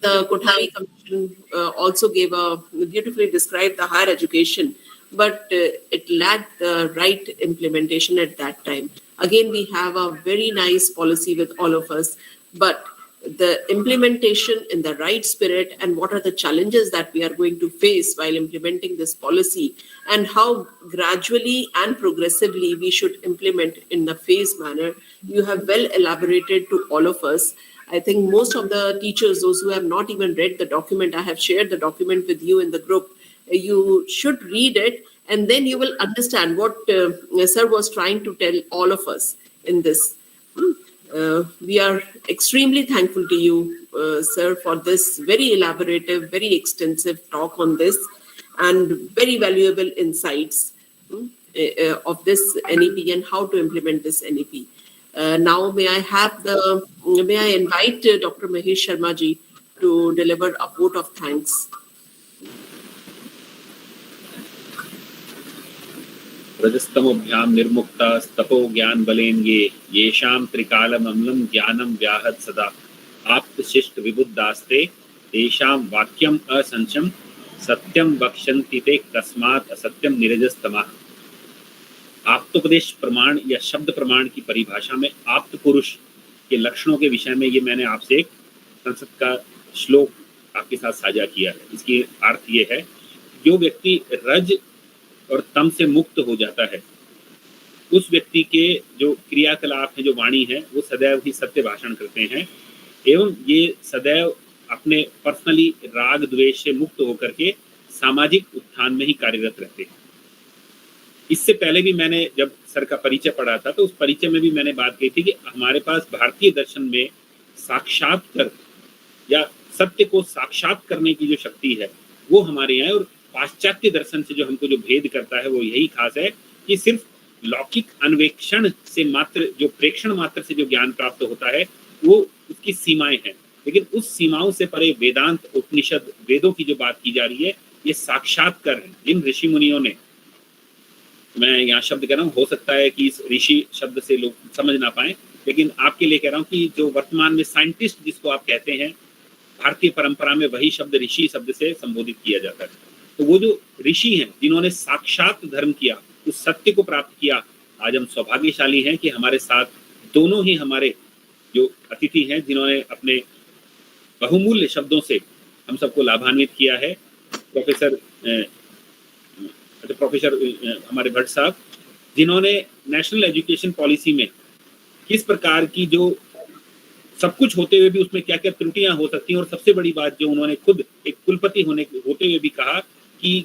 The Kothari Commission also beautifully described the higher education, but it lacked the right implementation at that time. Again, we have a very nice policy with all of us, but the implementation in the right spirit, and what are the challenges that we are going to face while implementing this policy, and how gradually and progressively we should implement in a phased manner. You have well elaborated to all of us. I think most of the teachers, those who have not even read the document, I have shared the document with you in the group. You should read it, and then you will understand what Sir was trying to tell all of us in this. We are extremely thankful to you, sir, for this very elaborative, very extensive talk on this, and very valuable insights of this NEP and how to implement this NEP. Now, may I invite Dr. Mahesh Sharma ji to deliver a vote of thanks. रजस्तमोभ्यां निर्मुक्ता तपो ज्ञान बलेन्ये येषां त्रिकालमम्लं ज्ञानं व्याहत सदा आप्त शिष्ट विबुद्धास्ते तेषां वाक्यम असंशयं सत्यम वक्ष्यन्ति ते कस्मात् असत्यम निरजस्तमः। आप्तोपदेश प्रमाण या शब्द प्रमाण की परिभाषा में आप्त पुरुष के लक्षणों के विषय में ये मैंने आपसे एक संस्कृत का श्लोक आपके साथ साझा किया है। इसकी अर्थ ये है, जो व्यक्ति रज और तम से मुक्त हो जाता है, उस व्यक्ति के जो क्रियाकलाप है, जो वाणी है, वो सदैव ही सत्य भाषण करते हैं, एवं ये सदैव अपने पर्सनली राग द्वेष से मुक्त होकर के सामाजिक उत्थान में ही कार्यरत रहते हैं। इससे पहले भी मैंने जब सर का परिचय पढ़ा था, तो उस परिचय में भी मैंने बात कही थी कि हमारे पास भारतीय दर्शन में साक्षात्कार या सत्य को साक्षात करने की जो शक्ति है वो हमारे यहाँ है, और पाश्चात्य दर्शन से जो हमको जो भेद करता है वो यही खास है कि सिर्फ लौकिक अन्वेक्षण से मात्र, जो प्रेक्षण मात्र से जो ज्ञान प्राप्त होता है वो उसकी सीमाएं हैं, लेकिन उस सीमाओं से परे वेदांत, उपनिषद, वेदों की जो बात की जा रही है, ये साक्षात्कार है। जिन ऋषि मुनियों ने, मैं यहाँ शब्द कह रहा हूँ, हो सकता है कि इस ऋषि शब्द से लोग समझ ना पाए, लेकिन आपके लिए कह रहा हूँ कि जो वर्तमान में साइंटिस्ट जिसको आप कहते हैं, भारतीय परंपरा में वही शब्द ऋषि शब्द से संबोधित किया जाता है। तो वो जो ऋषि हैं जिन्होंने साक्षात धर्म किया, उस सत्य को प्राप्त किया, आज हम सौभाग्यशाली हैं कि हमारे साथ दोनों ही हमारे जो अतिथि हैं जिन्होंने अपने बहुमूल्य शब्दों से हम सबको लाभान्वित किया है। प्रोफेसर हमारे भट्ट साहब, जिन्होंने नेशनल एजुकेशन पॉलिसी में किस प्रकार की, जो सब कुछ होते हुए भी उसमें क्या क्या त्रुटियां हो सकती हैं, और सबसे बड़ी बात जो उन्होंने खुद एक कुलपति होते हुए भी कहा कि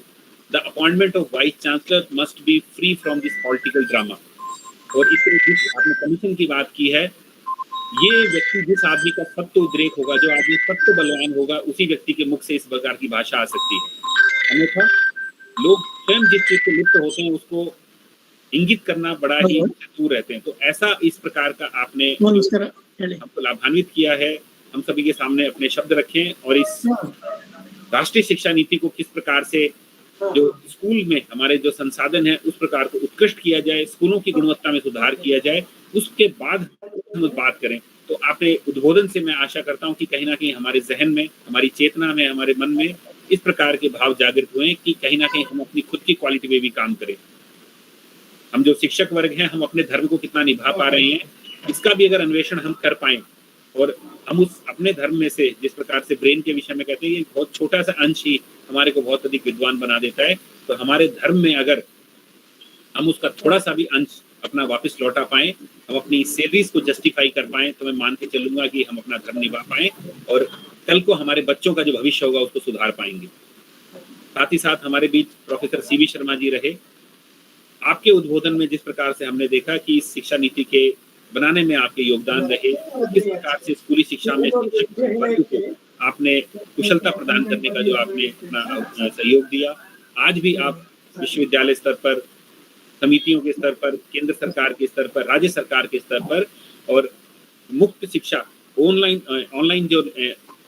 the appointment of vice chancellor must be free from this political drama. और इसमें जिस आपने कमीशन की बात की है, ये व्यक्ति, जिस आदमी का सत्य उद्रेक होगा, जो आदमी सत्य बलवान होगा, उसी व्यक्ति के मुख से इस प्रकार की भाषा आ सकती है। अन्यथा लोग स्वयं जिस चीज से लिप्त होते हैं उसको इंगित करना बड़ा ही दूर रहते हैं। तो ऐसा इस प्रकार का आपने हमको लाभान्वित किया है। हम सभी के सामने अपने शब्द रखें और इस राष्ट्रीय शिक्षा नीति को किस प्रकार से जो स्कूल में हमारे जो संसाधन है उस प्रकार को उत्कृष्ट किया जाए, स्कूलों की गुणवत्ता में सुधार किया जाए, उसके बाद हम बात करें। तो आपने उद्बोधन से मैं आशा करता हूं कि कहीं ना कहीं हमारे जहन में, हमारी चेतना में, हमारे मन में इस प्रकार के भाव जागृत हुए कि कहीं ना कहीं हम अपनी खुद की क्वालिटी में भी काम करें। हम जो शिक्षक वर्ग हैं, हम अपने धर्म को कितना निभा पा रहे हैं, इसका भी अगर अन्वेषण हम कर पाए, और हम उस अपने धर्म में से, जिस प्रकार से ब्रेन के विषय में कहते हैं, ये बहुत छोटा सा अंश ही हमारे को बहुत अधिक विद्वान बना देता है। तो हमारे धर्म में अगर हम उसका थोड़ा सा भी अंश अपना वापस लौटा पाए, हम अपनी सैलरीज को जस्टिफाई कर पाए, तो मैं मान के चलूंगा कि हम अपना धर्म निभा पाए और कल को हमारे बच्चों का जो भविष्य होगा उसको सुधार पाएंगे। साथ ही साथ हमारे बीच प्रोफेसर सीवी शर्मा जी रहे। आपके उद्बोधन में जिस प्रकार से हमने देखा कि इस शिक्षा नीति के बनाने में आपके योगदान रहे, किस प्रकार से स्कूली शिक्षा में आपने कुशलता प्रदान करने का जो आपने अपना सहयोग दिया, आज भी आप विश्वविद्यालय स्तर पर, समितियों के स्तर पर, केंद्र सरकार के स्तर पर, राज्य सरकार के स्तर पर, और मुक्त शिक्षा, ऑनलाइन जो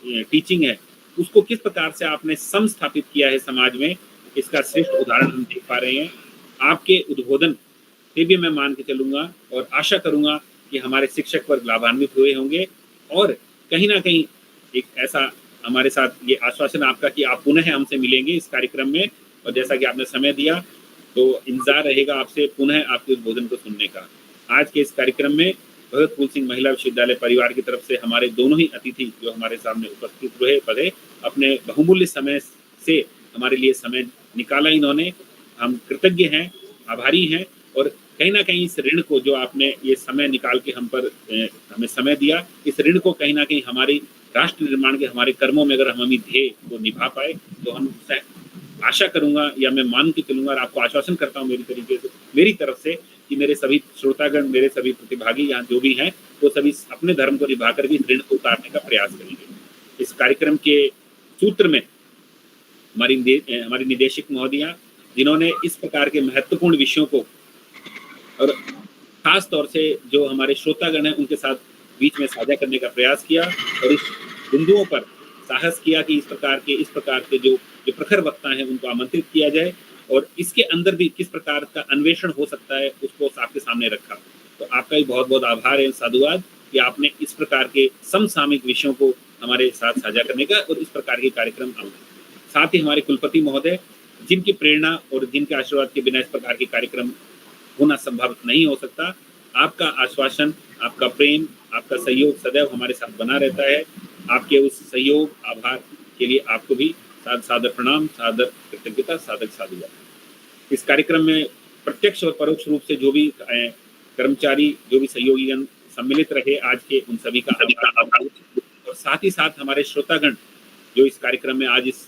टीचिंग है उसको किस प्रकार से आपने समस्थापित किया है समाज में, इसका श्रेष्ठ उदाहरण हम देख पा रहे हैं। आपके उद्बोधन से भी मैं मान के चलूंगा और आशा करूंगा कि हमारे शिक्षक वर्ग लाभान्वित हुए होंगे, और कहीं ना कहीं एक ऐसा हमारे साथ ये आश्वासन आपका कि आप पुनः हमसे मिलेंगे इस कार्यक्रम में, और जैसा कि आपने समय दिया तो इंतजार रहेगा आपसे पुनः आपके उद्बोधन को सुनने का। आज के इस कार्यक्रम में भगत फूल सिंह महिला विश्वविद्यालय परिवार की तरफ से हमारे दोनों ही अतिथि जो हमारे सामने उपस्थित रहे अपने बहुमूल्य समय से हमारे लिए समय निकाला इन्होंने। हम कृतज्ञ हैं, आभारी हैं, और कहीं ना कहीं इस ऋण को जो आपने ये समय निकाल के हमें समय दिया, इस ऋण को कहीं ना कहीं हमारी राष्ट्र निर्माण के हमारे कर्मों में अगर हम ध्येय को निभा पाए तो हम आशा करूंगा या मैं मान के चलूंगा और आपको आश्वासन करता हूँ मेरी तरफ से कि मेरे सभी श्रोतागण, मेरे सभी प्रतिभागी यहाँ जो भी हैं, वो सभी अपने धर्म को निभा कर भी इस ऋण को उतारने का प्रयास करेंगे। इस कार्यक्रम के सूत्र में हमारी निदेशक महोदया, जिन्होंने इस प्रकार के महत्वपूर्ण विषयों को और खास तौर से जो हमारे श्रोतागण हैं उनके साथ बीच में साझा करने का प्रयास किया और इस बिंदुओं पर साहस किया कि इस प्रकार के जो प्रखर वक्ता हैं उनको आमंत्रित किया जाए और इसके अंदर भी किस प्रकार का अन्वेषण हो सकता है उसको आपके सामने रखा। तो आपका भी बहुत बहुत आभार है, साधुवाद कि आपने इस प्रकार के समसामयिक विषयों को हमारे साथ साझा करने का और इस प्रकार के कार्यक्रम साथ ही हमारे कुलपति महोदय, जिनकी प्रेरणा और जिनके आशीर्वाद के बिना इस प्रकार के कार्यक्रम होना संभव नहीं हो सकता। आपका आश्वासन, आपका प्रेम, आपका सहयोग सदैव हमारे साथ बना रहता है। आपके उस सहयोग, आभार के लिए आपको भी सादर प्रणाम, सादर कृतज्ञता, सादर साधुवाद। इस कार्यक्रम में प्रत्यक्ष और परोक्ष रूप से जो भी कर्मचारी, जो भी सहयोगीगण सम्मिलित रहे, आज के उन सभी का आभार, और साथ ही साथ हमारे श्रोतागण जो इस कार्यक्रम में आज इस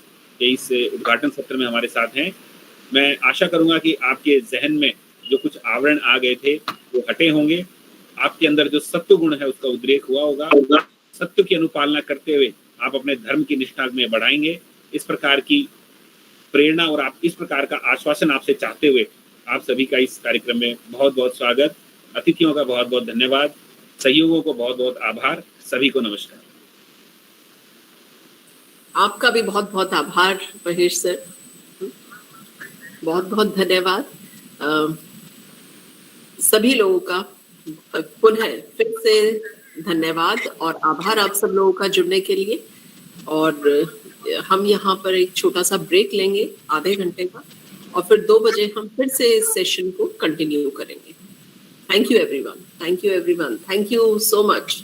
उद्घाटन सत्र में हमारे साथ हैं। मैं आशा करूंगा कि आपके जहन में जो कुछ आवरण आ गए थे वो हटे होंगे, आपके अंदर जो सत्व गुण है उसका उद्रेक हुआ होगा, सत्य की अनुपालना करते हुए आप अपने धर्म की निष्ठा में बढ़ाएंगे। इस प्रकार की प्रेरणा और आप इस प्रकार का आश्वासन आपसे चाहते हुए आप सभी का इस कार्यक्रम में बहुत बहुत स्वागत, अतिथियों का बहुत बहुत धन्यवाद, सहयोगों को बहुत बहुत आभार, सभी को नमस्कार। आपका भी बहुत बहुत आभार महेश सर, बहुत बहुत धन्यवाद। सभी लोगों का पुनः फिर से धन्यवाद और आभार आप सब लोगों का जुड़ने के लिए। और हम यहाँ पर एक छोटा सा ब्रेक लेंगे आधे घंटे का और फिर 2 बजे हम फिर से इस सेशन को कंटिन्यू करेंगे। Thank you everyone, thank you everyone, thank you so much.